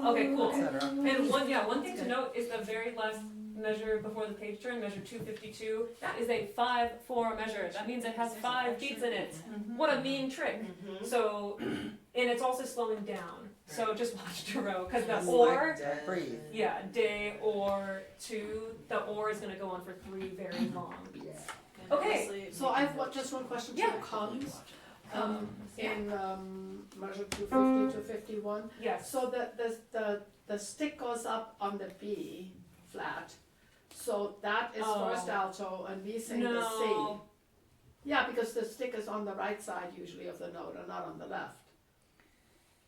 Okay, cool. And one thing to note is the very last measure before the page turn, measure 252. That is a 5/4 measure. That means it has 5 beats in it. What a mean trick. So, and it's also slowing down. So just watch the row, because the or, Breathe. yeah, day or 2, the or is going to go on for 3 very long beats. Okay. So I've just one question to Yeah. the columns. Yeah. In measure 250 to 51. Yes. So the stick goes up on the B flat. So that is Oh. first alto and we sing the C. No. Yeah, because the stick is on the right side usually of the note and not on the left.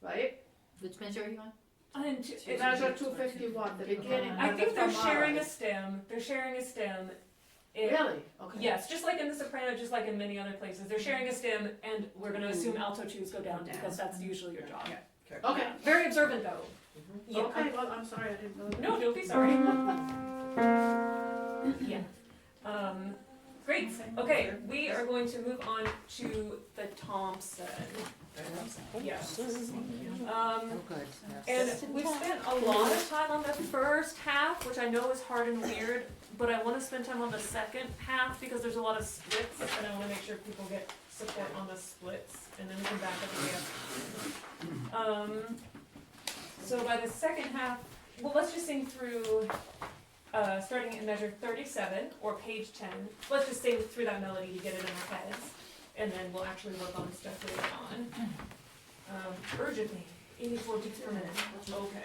Right? Which measure are you on? Measure 251, the beginning. I of think the they're sharing a Famaras. stem. They're sharing a stem. It- Really? Okay. Yes, just like in the soprano, just like in many other places. They're sharing a stem, and we're going to assume alto 2s go down because that's usually your job. Okay. Very observant, though. Yeah. Okay, well, I'm sorry, I didn't know that. No, don't be sorry. Yeah. Great. Okay, we are going to move on to the Thompson. Yes. And we've spent a lot of time on the first half, which I know is hard and weird, but I want to spend time on the second half because there's a lot of splits, and I want to make sure people get support on the splits, and then we can back up again. So by the second half, well, let's just sing through, starting at measure 37, or page 10. Let's just sing through that melody to get it in our heads, and then we'll actually work on stuff later on. Urgently, 84 beats per minute. Okay.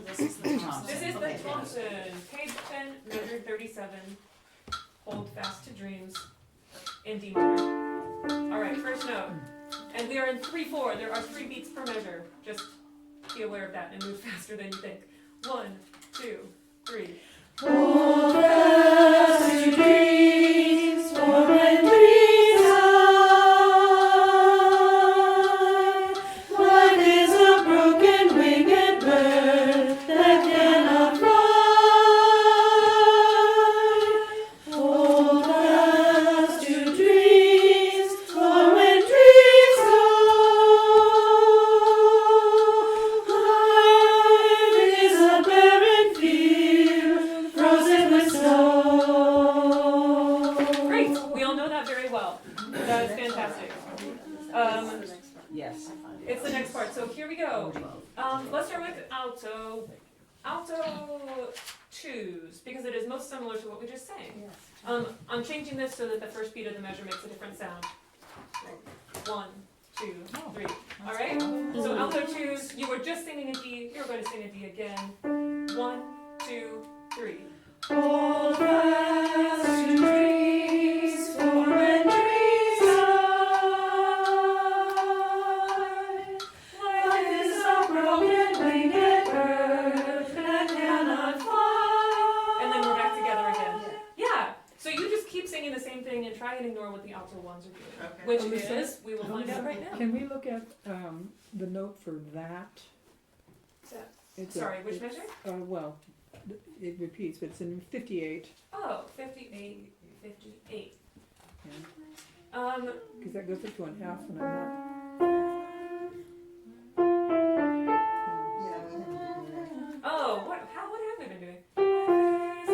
This is the Thompson. This is the Thompson, page 10, measure 37. Hold fast to dreams in D minor. All right, first note. And we are in 3/4. There are 3 beats per measure. Just be aware of that and move faster than you think. 1, 2, 3. Hold fast to dreams, for when dreams die, life is a broken winged bird that cannot fly. Hold fast to dreams, for when dreams go, life is a barren field frozen with snow. Great. We all know that very well. That is fantastic. Yes. It's the next part. So here we go. Let's start with alto. Alto 2s, because it is most similar to what we just sang. I'm changing this so that the first beat of the measure makes a different sound. 1, 2, 3. All right. So alto 2s. You were just singing a D. You're going to sing a D again. 1, 2, 3. Hold fast to dreams, for when dreams die, life is a broken winged bird that cannot fly. And then we're back together again. Yeah. So you just keep singing the same thing and try and ignore what the alto 1s are doing. Okay. Which is, we will find out right now. Can we look at the note for that? It's Sorry, which measure? Well, it repeats, but it's in 58. Oh, 58, 58. Yeah. Because that goes up to an F and I'm not. Yeah, we had to do that. Oh, what have we been doing?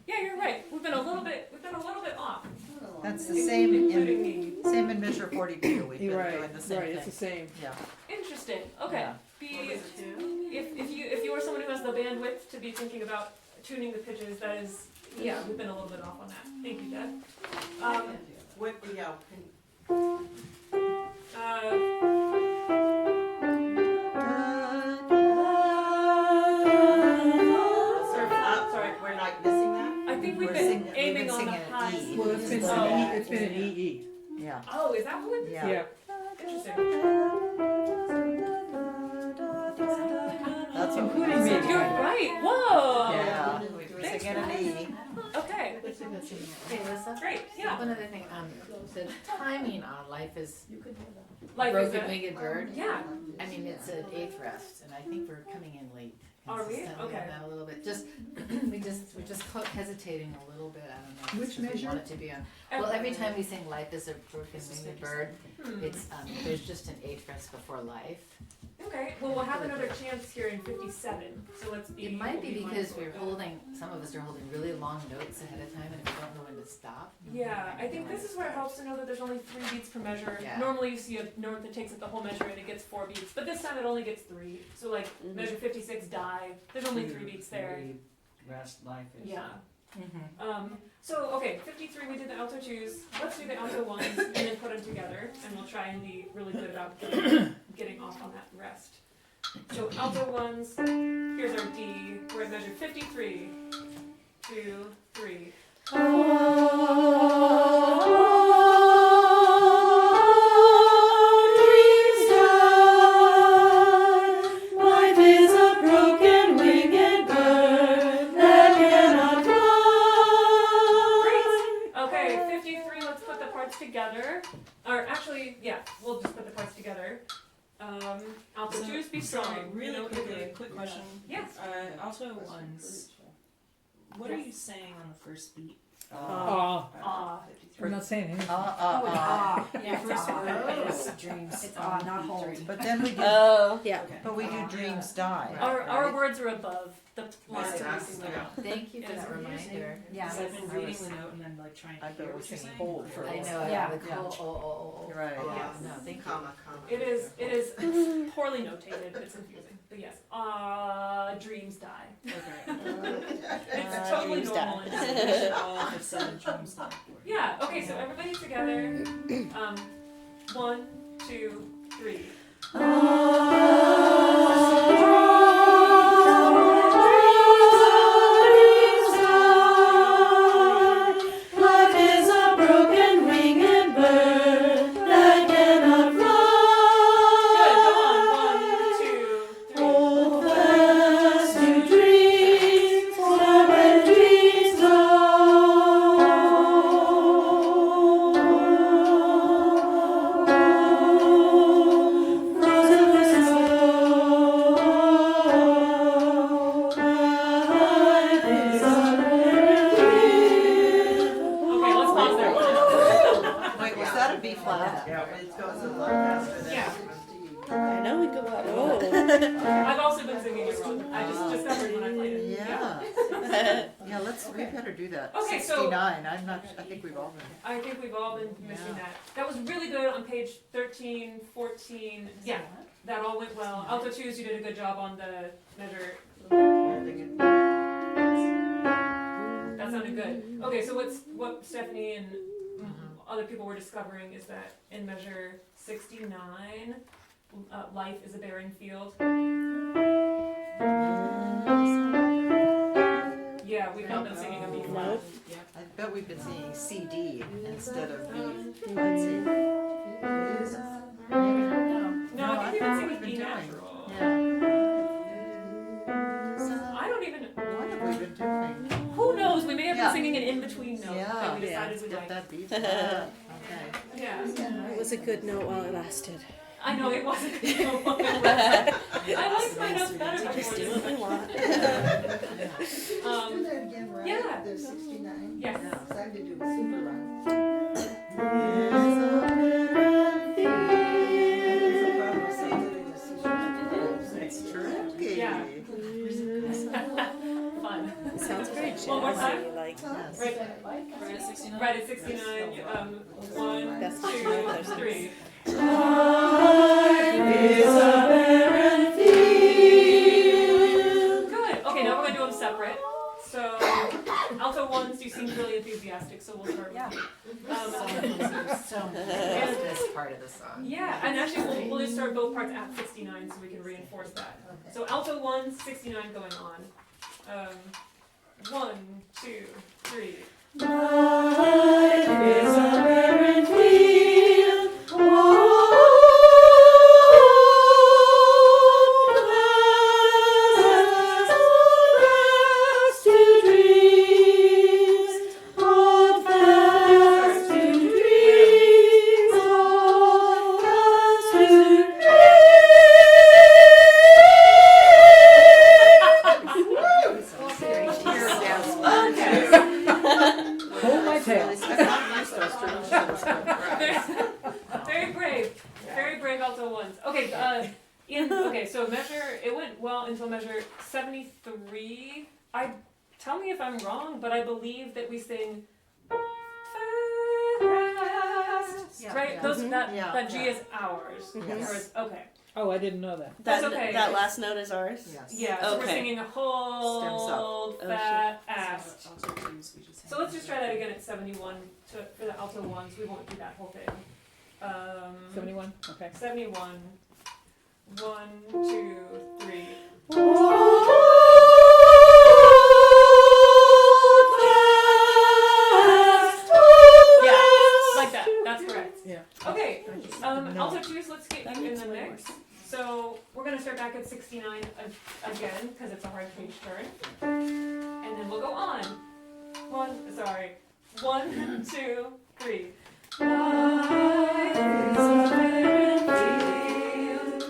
Yeah, you're right. We've been a little bit off. That's the same Including in, me. same in measure 42, we've been Right, doing the same right, thing. it's the same. Yeah. Interesting. Okay. Yeah. If you are someone who has the bandwidth to be thinking about tuning the pitches, that is, yeah, we've been a little bit off on that. Thank you, Deb. What, yeah, Sorry, we're not missing that? I think we've We're been singing- we've aiming been on the singing an highs. E. Well, it's been Oh. an E. It's been an EE. Yeah. Oh, is that what? Yeah. Yeah. Interesting. That's what Including we're me. singing. You're right. Whoa. Yeah, we were Thanks, singing an E. Okay. Hey, Alyssa? Great. Yeah. One other thing, the timing on life is Life is broken a, winged bird. yeah. I mean, it's an eighth rest, and I think we're coming in late. Are we? consistently Okay. on that a little bit. We're just hesitating a little bit. I don't know. Which because we measure? want it to be on. Well, every time we sing "Life is a broken winged bird," it's there's just an eighth rest before life. Okay. Well, we'll have another chance here in 57. So let's be. It might be we'll because mindful we're of that. holding. Some of us are holding really long notes ahead of time, and we don't know when to stop. Yeah, I think this is where it helps to know that there's only 3 beats per measure. Yeah. Normally you see a note that takes up the whole measure and it gets 4 beats, but this time it only gets 3. So like measure 56 die, there's only 3 beats there. Rest life is. Yeah. So okay, 53 we did the alto 2s. Let's do the alto 1s and then put them together, and we'll try and be really good about getting off on that rest. So alto 1s. Here's our D. We're at measure 53. 2, 3. Life is a broken winged bird that cannot fly. Okay, 53, let's put the parts together. Or actually, yeah, we'll just put the parts together. Alto 2s, be strong. Sorry, really You know, quickly, quick question. Yes. Alto ones. What are you saying on the first beat? We're not saying anything. Yeah, first word is dreams. It's not hold. But then we do, Oh. Yeah. but we do dreams die. Our words are above the line Right. facing the wall. Thank you for It is that reminder. Yeah. Because I've been reading the note and then like trying to I thought hear we were what you're singing saying. hold for a I while. know. Yeah. With oh. You're right. Oh, Yes. no, thank you. Comma. It is poorly notated, it's confusing. But yes, dreams die. It's totally dreams normal. die. in English. All have said dreams die. Yeah, okay, so everybody together. 1, 2, 3. Life is a broken winged bird that cannot fly. Good, go on. 1, 2, 3. Hold fast to dreams, for when dreams go, frozen in snow. Life is a Okay, let's pause there. Wait, was that a B flat? Yeah. It goes a lot faster than. Yeah. I know we go up. Oh. I've also been singing it wrong. I just discovered when I played it. Yeah. Yeah, we better do that. Okay, so- 69, I think we've all been. I think we've all been missing Yeah. that. That was really good on page 13, 14. Yeah, that all went well. Alto 2s, you did a good job on the measure. That sounded good. Okay, so what Stephanie and other people were discovering is that in measure 69, life is a barren field. Yeah, we've not been singing a B flat. I bet we've been singing CD instead of B. Let's see. No, I think we've been singing been B doing. natural. Yeah. I don't even. What have we been doing? Who knows? We may have been Yeah. singing an in-between note that Yeah. we decided Let's we get liked. that B flat. Okay. Yeah. It was a good note while it lasted. I know it wasn't. I liked my notes better Just do before what we want. Let's do that again, right? Yeah. The 69? Yes. So I have to do a super run. That's true. Okay. Yeah. Fun. Sounds very jazzy. One more time? Like, Right, Right at 69? right at 69. 1, That's 2, 3. Good. Okay, now we're gonna do them separate. So, alto ones, you seem really enthusiastic, so we'll start with Yeah. you. So this part of the song. Yeah, and actually we'll just start both parts at 69 so we can reinforce that. So alto 1, 69 going on. 1, 2, 3. Life is a barren field. Hold my tail. Very brave alto ones. Okay, okay, so it went well until measure 73. Tell me if I'm wrong, but I believe that we sing fast, Yeah. right? Yeah. That G is ours. Yes. Or is- okay. Oh, I didn't know that. That's okay. That last note is ours? Yes. Yeah, so we're Okay. singing a hold, Oh, fat, ass. So, alto twos, we just So let's just try that again at 71 for the alto ones. We won't do that whole thing. 71? Okay. 71. 1, 2, 3. Yeah, like that. That's correct. Yeah. Okay. No. Alto twos, let's get you in the mix. So we're gonna start back at 69 again because it's a hard page turn, and then we'll go on. 1, 2, 3. Life is a barren field.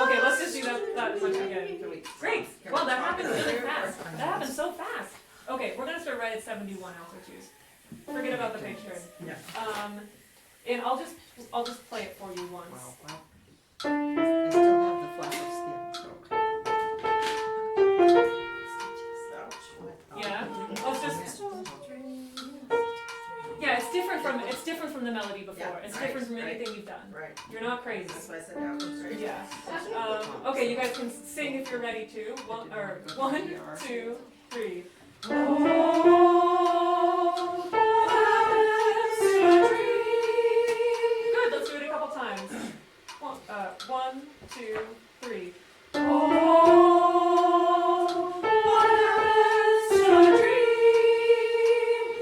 Okay, let's just do that much again. Great. Well, that happened really fast. That happened so fast. Okay, we're gonna start right at 71 alto twos. Forget about the page turn. Yeah. And I'll just play it for you once. I still have the flash of skin, so. Yeah. Let's just. Yeah, it's different from the melody before. Yeah, It's right, different from right. anything you've done. Right. You're not crazy. That's why I said that was right. Yeah. Okay, you guys can sing if you're ready to. 1, 2, 3. Good. Let's do it a couple times. 1, 2, 3.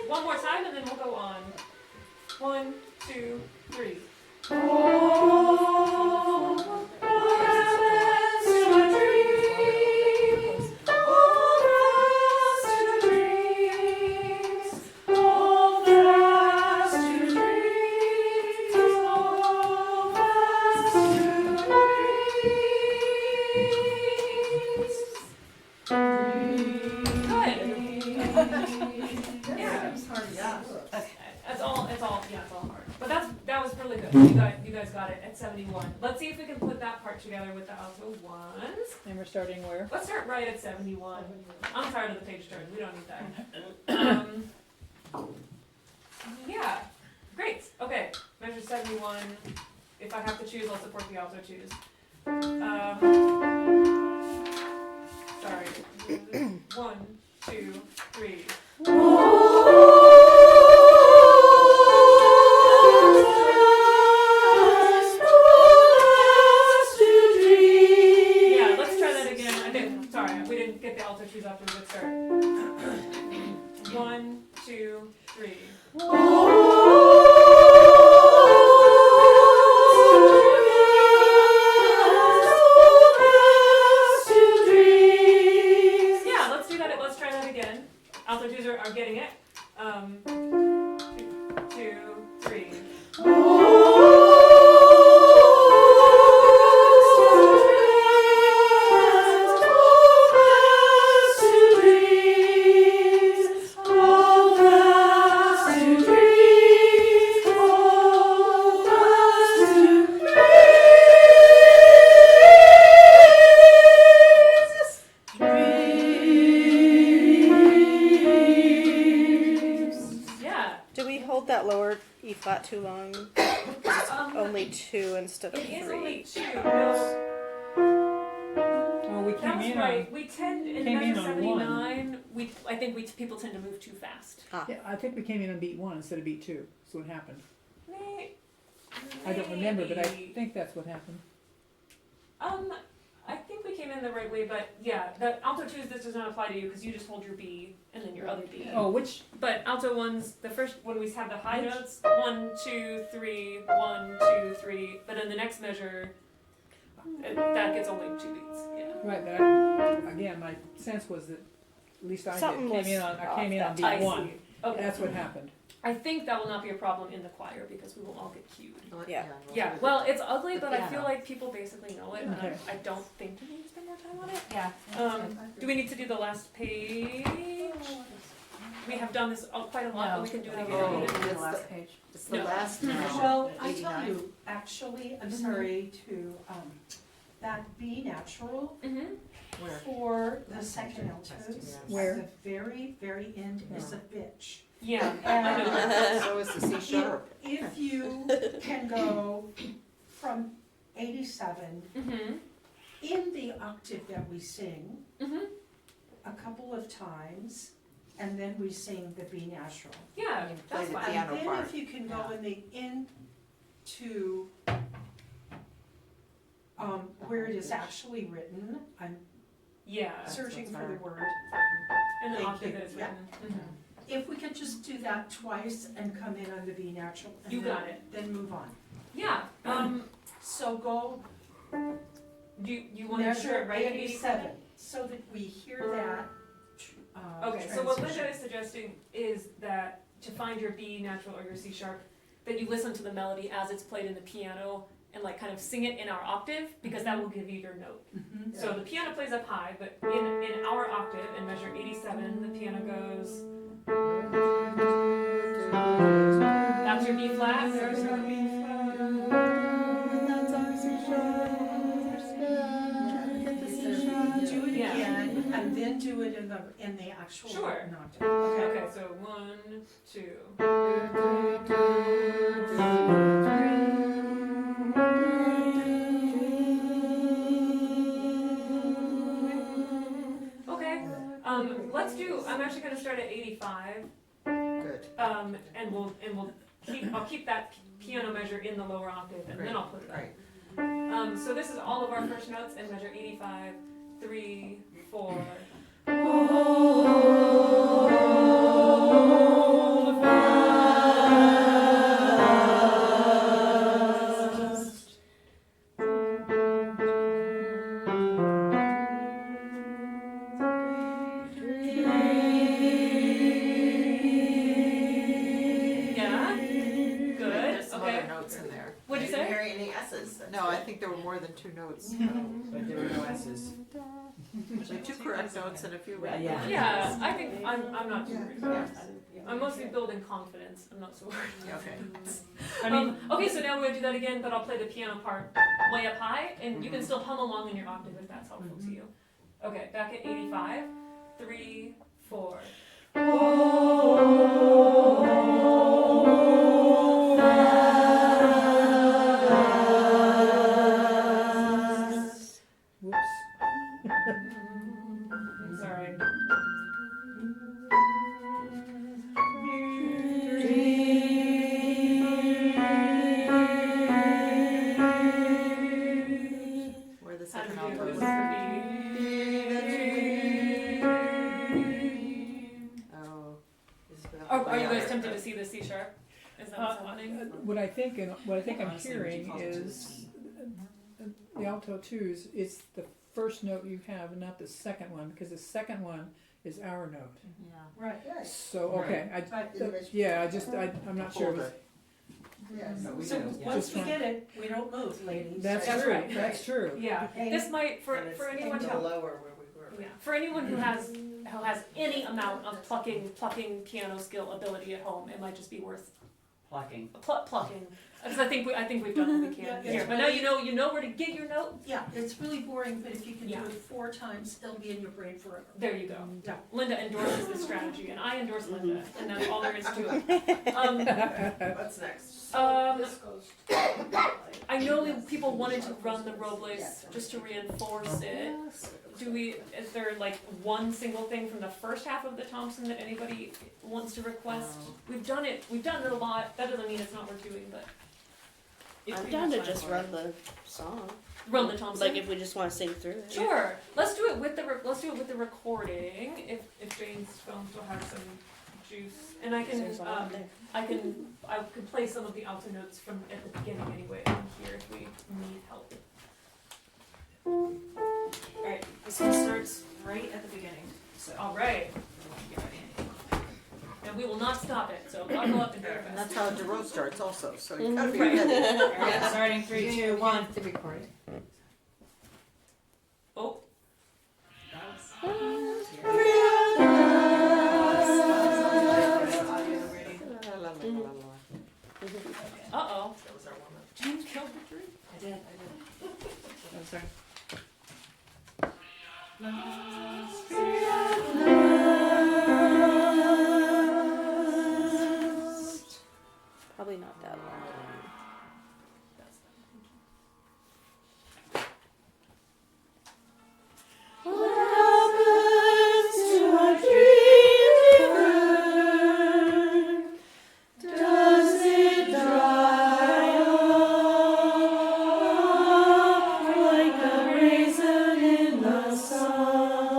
One more time and then we'll go on. 1, 2, 3. It's all hard. But that was really good. You guys got it at 71. Let's see if we can put that part together with the alto ones. And we're starting where? Let's start right at 71. I'm tired of the page turn. We don't need that. Yeah. Great. Okay. Measure 71. If I have to choose, I'll support the alto choose. Sorry. 1, 2, 3. Yeah, let's try that again. Sorry, we didn't get the alto choose after a good start. 1, 2, 3. Yeah, let's do that. Let's try that again. Alto twos are are getting it. 2, 3. Yeah. Do we hold that lower E flat too long? Only 2 instead of It is 3. only 2. No, Oh, we came that's in right. We tend in came in measure on 1. 79. I think people tend to move too fast. Yeah, I think we came in on beat 1 instead of beat 2. That's what happened. I don't Maybe. remember, but I think that's what happened. I think we came in the right way, but yeah, the alto 2s, this does not apply to you because you just hold your B and then your other B. Oh, which? But alto 1s, the first when we have the high notes, 1, 2, 3, 1, 2, 3. But in the next measure, that gets only 2 beats. Yeah. Right, but again, my sense was that at least I Something came in on beat I 1. see. Okay. That's what happened. I think that will not be a problem in the choir because we will all get cued. Yeah. Yeah, well, it's ugly, The but I feel piano. like people basically know it, and Okay. I don't think we need to spend more time on it. Yeah. Do we need to do the last page? We have done this quite a lot, but we can do it again. Oh, It's it's the last page. It's the No. last Well, I tell 89. you, actually, I'm sorry to, that B natural Mm-hmm. Where? for the second altos, Where? at the very, very end is a bitch. Yeah, I know that. And So is the C sharp. if you can go from 87 Mm-hmm. in the octave that we sing Mm-hmm. a couple of times, and then we sing the B natural. Yeah, You play that's the fine. piano And then part. if you can go into where it is actually written, I'm Yeah, searching for the word. in the Thank octave you. that it's Yeah. written. If we could just do that twice and come in on the B natural. and You then- got it. Then move on. Yeah, So go you want to measure start right at 87, so that we hear that. Okay, so what Linda transition. is suggesting is that to find your B natural or your C sharp, that you listen to the melody as it's played in the piano and like kind of sing it in our octave because that will give you your note. Mhm. So the piano plays up high, but in our octave in measure 87, the piano goes. That's your B flat. There's our B flat. Do it Yeah. again, and then do it in the actual Sure. written octave. Okay. Okay, so 1, 2. Okay, let's do. I'm actually going to start at 85. Good. I'll keep that piano measure in the lower octave, and then I'll put it up. Right. So this is all of our first notes in measure 85, 3, 4. Yeah, good. There's some Okay. other notes in there. What'd you I didn't say? hear any S's. No, I think there were more than 2 notes. But there were no S's. Like 2 correct notes and a few Yeah, right. yeah. Yeah, I think I'm not too worried about that. I'm mostly building confidence. I'm not so worried. Okay. I mean, Okay, so now we're gonna do that again, but I'll play the piano part way up high, and you can still hum along in your octave if that's helpful to you. Okay, back at 85, 3, 4. whoops. Sorry. Where the How do second we do alto this was. for Oh. This is without B? Are you the guys other. tempted to see the C sharp? Is that what's happening? What I think I'm Honestly, hearing would you call it is the alto 2s. It's the first note you have and not the second one, because the second one is our note. Yeah. Right, right. So, okay, But, I'm not sure. Yes. No, we so do. once we get it, we don't move, ladies. That's That's true, right. that's true. Yeah, Okay. this might, for And it's anyone in who, the lower where we were. yeah, for anyone who has any amount of plucking piano skill ability at home, it might just be worth Plucking. plucking. Because I think we've done what we Yeah, can it's here. But now you know where to get your note. Yeah, it's really boring, but if you can do Yeah. it 4 times, it'll be in your brain forever. There you go. Yeah. Linda endorses this strategy, and I endorse Linda, and that's all there is to it. What's next? This goes. I know people wanted to run the Robles just to reinforce it. Is there like one single thing from the first half of the Thompson that anybody wants to request? We've done it a lot. That doesn't mean it's not worth doing, but. if I'm we down to have time just for run it. the song. Run the Thompson. Like if we just want to sing through it. Sure. Let's do it with the recording. If Jane's phone still has some juice, and I can There's a lot there. I can play some of the alto notes from at the beginning anyway on here if we need help. Alright, this one starts right at the beginning, so. All right. Get ready. And we will not stop it. So buckle up and do your And best. that's how Jerome starts also, so you gotta be Right. ready. Alright, starting 3, 2, 1. The recording. Oh. Uh-oh. That was our woman. James killed the tree. I did. I'm sorry. Probably not that long. What happens to our dream river? Does it dry up like a raisin in the sun?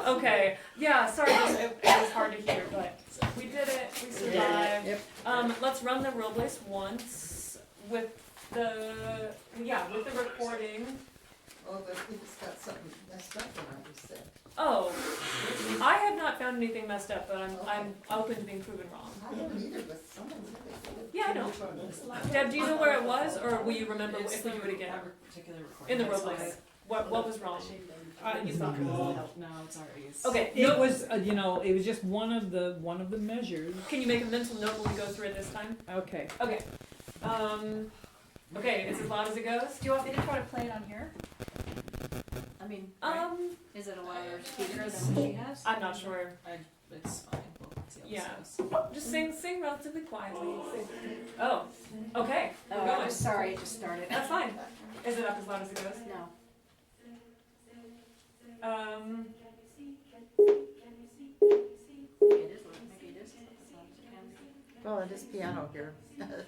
Okay, yeah, sorry, it was hard to hear, but we did it, we survived. Yep. Let's run the Robles once with the recording. Oh, but if it's got something messed up in it, you said. Oh, I have not found anything messed up, but I'm open to being proven wrong. I don't either, but someone said they did. Yeah, I know. Deb, do you know where it was, or will you remember if we do it again? Particular recording. In the That's Robles, why- what was wrong? That you thought? No, it's already. Okay, It no, was, it was just one of the measures. can you make a mental note when we go through it this time? Okay. Okay. Okay, it's as loud as it goes. Do you want me to try to play it on here? I mean, is it a louder speaker than what she has? I'm not sure. It's fine. We'll see how Yeah. this goes. Just sing relatively quietly. Oh, okay. Oh, We're I'm going. just sorry, it just started. That's fine. Is it up as loud as it goes? No. Maybe it is, maybe it is as loud as it can be. Well, it is piano here.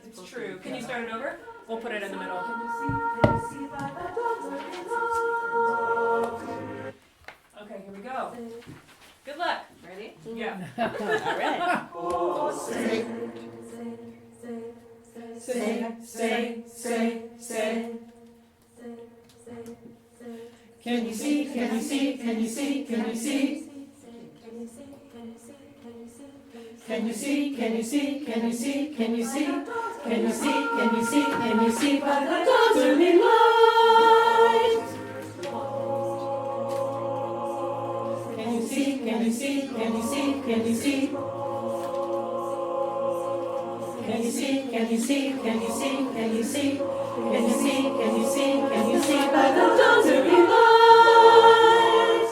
It's true. Can you start it over? We'll put it in the middle. Okay, here we go. Good luck. Ready? Yeah. All right. Say. Can you see? Can you see? Can you see? Can you see? Can you see? Can you see? Can you see? Can you see? Can you see? Can you see? Can you see by the dawn's early light? Can you see? Can you see? Can you see? Can you see? Can you see? Can you see? Can you see? Can you see? Can you see? Can you see? Can you see by the dawn's early light?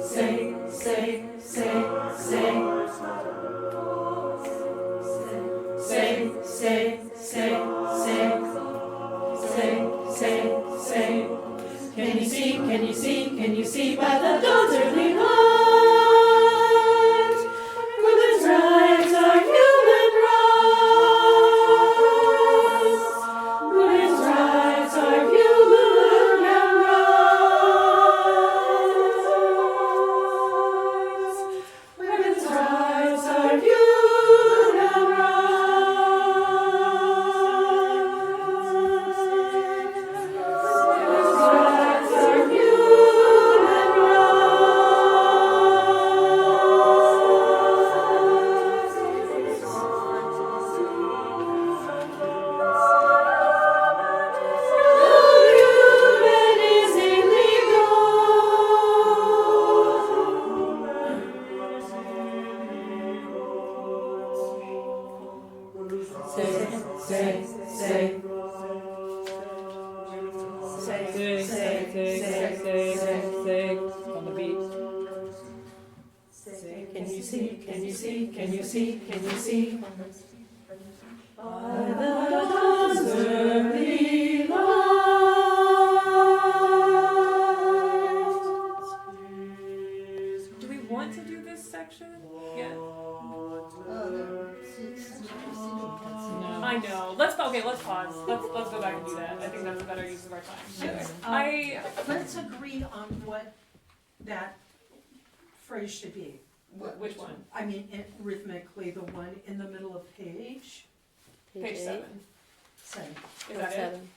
Say, say, say, say. Say, say, say, say. Say, say, say. Can you see? Can you see? Can you see by the dawn's early light? Women's rights are human rights. Women's rights are human rights. Women's rights are human rights. Women's rights are Say on the beat. Can you see? Can you see? Can you see? Can you see? By the dawn's early light. Do we want to do this section? Yeah. I know. Let's pause. Let's go back and do that. I think that's a better use of our time. Let's agree on what that phrase should be. Which one? I mean, rhythmically, the one in the middle of page, Page 7. say. Is that it? 7.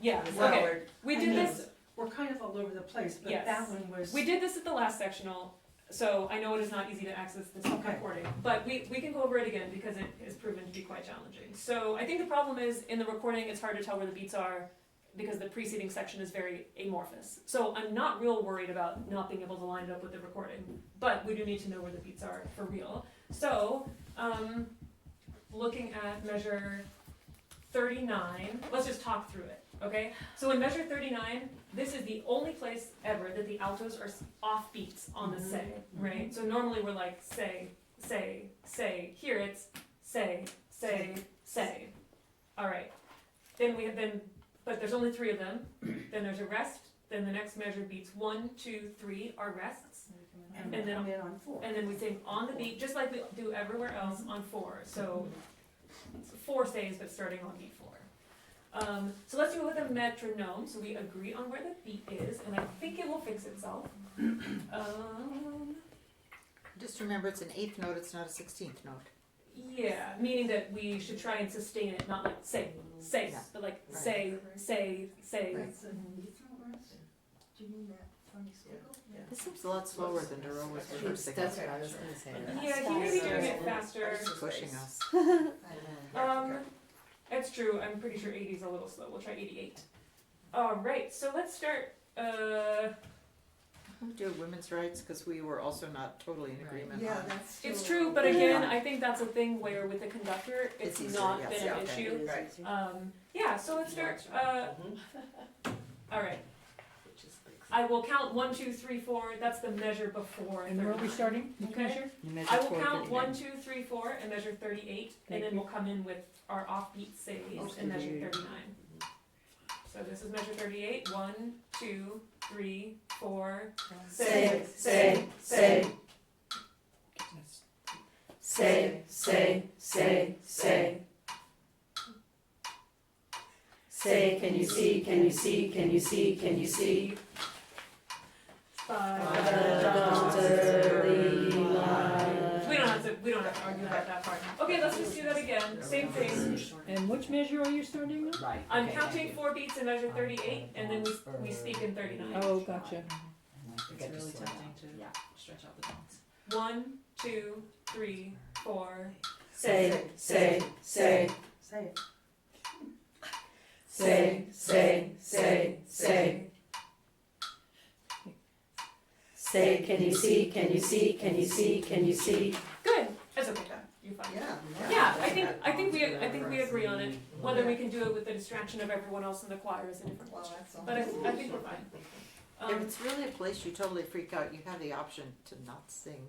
Yeah. Okay. Onward. We I did know. this. We're kind of all over the place, but Yes. that one was. We did this at the last sectional, so I know it is not easy to access this Okay. recording. But we can go over it again because it has proven to be quite challenging. So I think the problem is in the recording it's hard to tell where the beats are because the preceding section is very amorphous. So I'm not real worried about not being able to line it up with the recording, but we do need to know where the beats are for real. So looking at measure 39, let's just talk through it, okay? So in measure 39, this is the only place ever that the altos are off beats on the say, right? So normally we're like say, say, say. Here it's say, say, say. All right. Then but there's only 3 of them. Then there's a rest. Then the next measure beats 1, 2, 3 are rests. And and then- come in on 4. And then we sing on the beat, just like we do everywhere else on 4. So 4 stays, but starting on beat 4. So let's do it with a metronome, so we agree on where the beat is, and I think it will fix itself. Just remember, it's an eighth note, it's not a 16th note. Yeah, meaning that we should try and sustain it, not like say, Yeah. but like Right. say. Right. Do you mean that funny squiggle? This seems a lot slower than Duro was rehearsing. That's what I was gonna say. Yeah, he may be doing it faster. Pushing us. It's true, I'm pretty sure 80 is a little slow, we'll try 88. Alright, so let's start, We'll do women's rights, because we were also not totally in agreement Yeah, on. that's still. it's true, but again, I think that's a thing where with the conductor, it's It's easier, not yes, been yeah, an okay. issue. Right. Yeah, so let's start, alright. I will count 1, 2, 3, 4, that's the measure before. And where are we 39. starting? Which Okay. measure? I will count 1, 2, 3, 4 and measure 38, and then we'll come in with our offbeat saves and measure 39. So this is measure 38. 1, 2, 3, 4, Say, say, say. Say, say, say, say. Say, can you see, can you see, can you see, can you see? 5. We don't have to argue about that part. Okay, let's just do that again. Same thing. And which measure are you starting now? Right. I'm okay, counting thank you. 4 beats in measure 38, and then we speak in 39. Oh, gotcha. It's really tempting to stretch out the bones. 1, 2, 3, 4. Say, say, say. Say it. Say, say, say, say. Say, can you see, can you see, can you see, can you see? Good. That's okay. You're fine. Yeah, I think we agree on it. Whether we can do it with the distraction of everyone else in the choir is a different Well, question. that's all. But I think we're fine. If it's really a place you totally freak out, you have the option to not sing,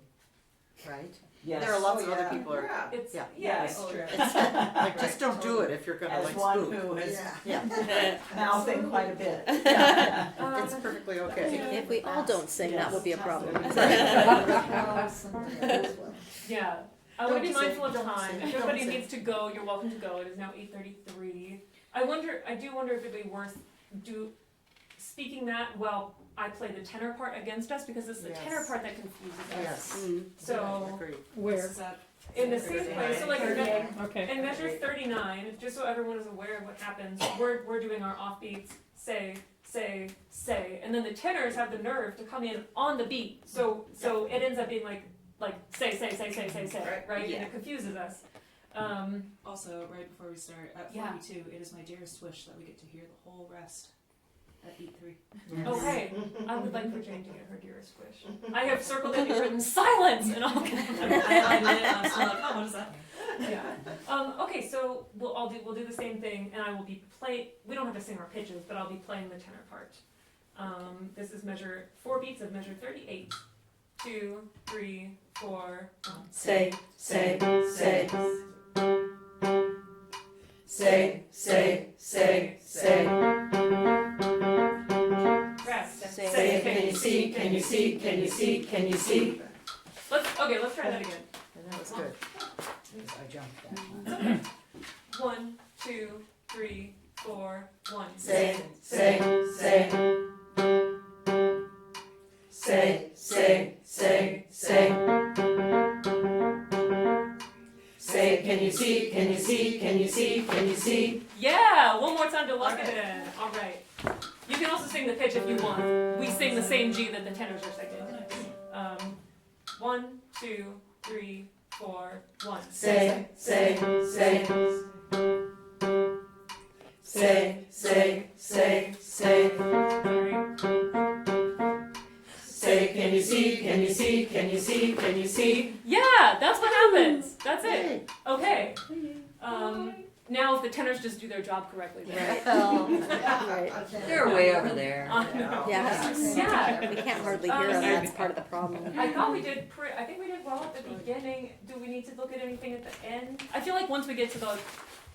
right? Yes. There are lots of Oh, other yeah. people who are, It's Yeah. yes. Oh, yeah. like, just don't do it if you're gonna As like one spook. who is Yeah, mouthing quite a bit. it's perfectly okay. If we all don't sing, that would be a problem. Yeah. I want to be Don't mindful of sing, don't time. sing, If everybody don't sing. needs to go, you're welcome to go. It is now 8:33. I do wonder if it'd be worth speaking that while I play the tenor part against us, because it's the Yes. tenor part that confuses us. Yes. So Agreed. Where? Is that in the same place, so like Okay. in measure 39, just so everyone is aware of what happens, we're doing our offbeats, say, say, say, and then the tenors have the nerve to come in on the beat. So it ends up being like say, say, say, say, say, say, right? Yeah. And it confuses us. also right before we start at Yeah. 42? It is my dearest wish that we get to hear the whole rest at beat 3. Okay, I would like for Jane to get her dearest wish. I have circled it and written silence and all. I did it. I'm still like, oh, what does that mean? Yeah. Okay, so we'll do the same thing, and I will be playing. We don't have to sing our pitches, but I'll be playing the tenor part. This is measure 4 beats of measure 38. 2, 3, 4. Say, say, say. Say, say, say, say. Rest. Say, can you see, can you see, can you see, can you see? Let's try that again. And that was good. I jumped that. 1, 2, 3, 4, 1. Say, say, say. Say, say, say, say. Say, can you see, can you see, can you see, can you see? Yeah, one more time to lock it in. All right. You can also sing the pitch if you want. We sing the same G that the tenors are singing. 1, 2, 3, 4, 1. Say, say, say. Say, say, say, say. Say, can you see, can you see, can you see, can you see? Yeah, that's what happens. That's it. Okay. Now if the tenors just do their job correctly. Then. Right. They're way over there. Yeah. Yeah. We can't hardly hear them, that's part of the problem. I thought we did. I think we did well at the beginning. Do we need to look at anything at the end? I feel like once we get to the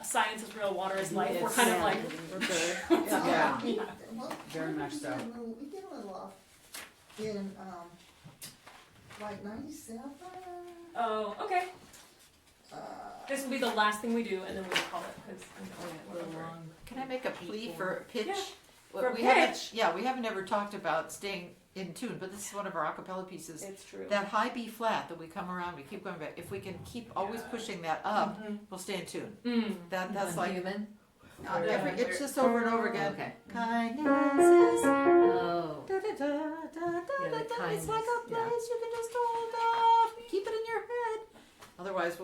science is real, water is life, we're kind of like. We're good. Yeah. Yeah. Well, Very much so. We get a little off in, like 97. Oh, okay. this will be the last thing we do, and then we'll call it, because I'm going We're over. long. Can I make a plea for pitch? Yeah. Well, For we haven't- pitch? Yeah, we haven't ever talked about staying in tune, but this is one of our a cappella pieces. It's true. That high B flat that we come around, we keep going back, if we can keep always pushing that up, we'll stay in tune. That's like, Human? it's just over and over again. Okay. Kindness is, Oh. da, da, da, da, da, Yeah, the da, it's kindness, like a yeah. place you can just hold off, keep it in your head. Otherwise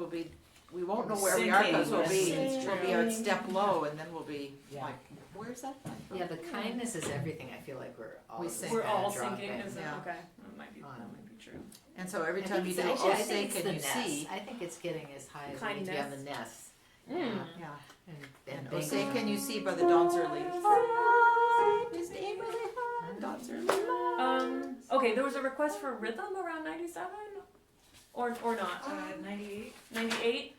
we won't know where we are, because we'll be at step low, and then we'll be Yeah. like, where's that from? Yeah, the kindness is everything. I feel like we're all We just sing. We're kinda all dropping. sinking, is it? Yeah. Okay, that might be true. And so every I time think you do, it's oh actually- I say, think it's can the you nest. see? I think it's getting as high as we need to be on the Kindness. nest. Yeah. And Oh, being- say, can you see by the dawn's early? Just aim really high. Dawn's early. Okay, there was a request for rhythm around 97? Or not? 98. 98?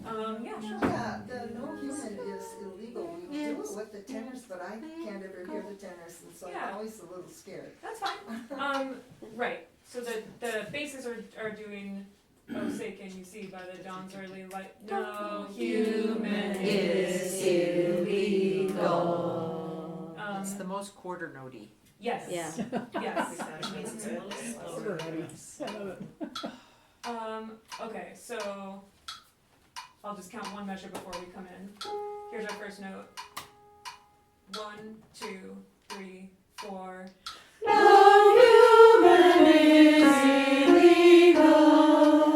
Yeah, sure. Yeah, the no human is illegal. We do it with the tenors, but I can't ever hear the tenors, and so Yeah. I'm always a little scared. That's fine. Right, so the basses are doing, oh say can you see by the dawn's early light, no human is illegal. It's the most quarter notey. Yes. Yeah. Yes. Which means it's a little slower. Okay, so I'll just count one measure before we come in. Here's our first note. 1, 2, 3, 4. No human is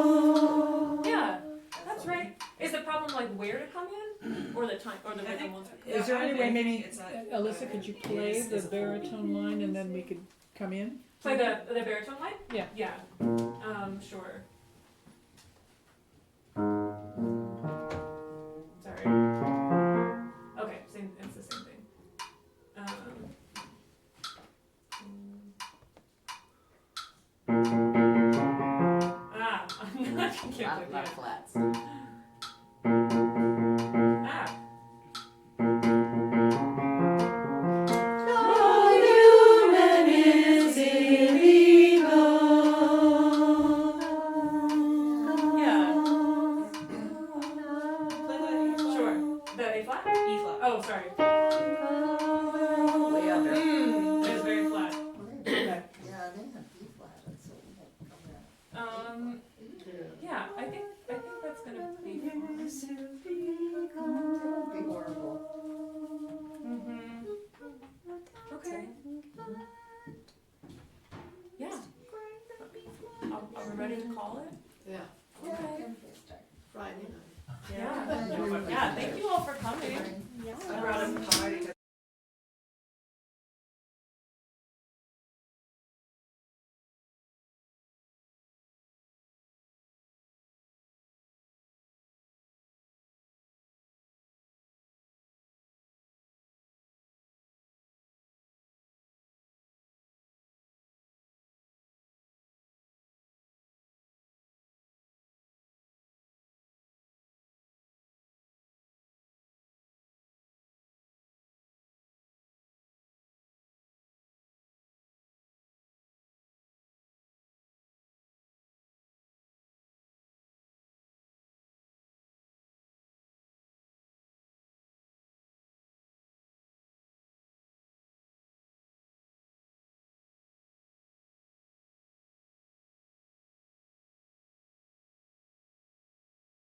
illegal. Yeah, that's right. Is the problem like where to come in, or the time, or the rhythm ones? Is there any way, maybe, It's not- Alyssa, could you play the baritone line and then we could come in? Play the baritone line? Yeah. Yeah. Sure. Sorry. Okay, same. It's the same thing. I'm not. I can't Lot play of that. flats. No human is illegal. Yeah. Sure. The A flat? E flat. Oh, sorry. Way under. That is very flat. Okay. Yeah, they have B flat, and so we won't come out. Yeah, I think that's gonna be fine. That would be horrible. Okay. Yeah. Are we ready to call it? Yeah. Okay. Friday night. Yeah. Yeah, thank you all for coming. I brought a party to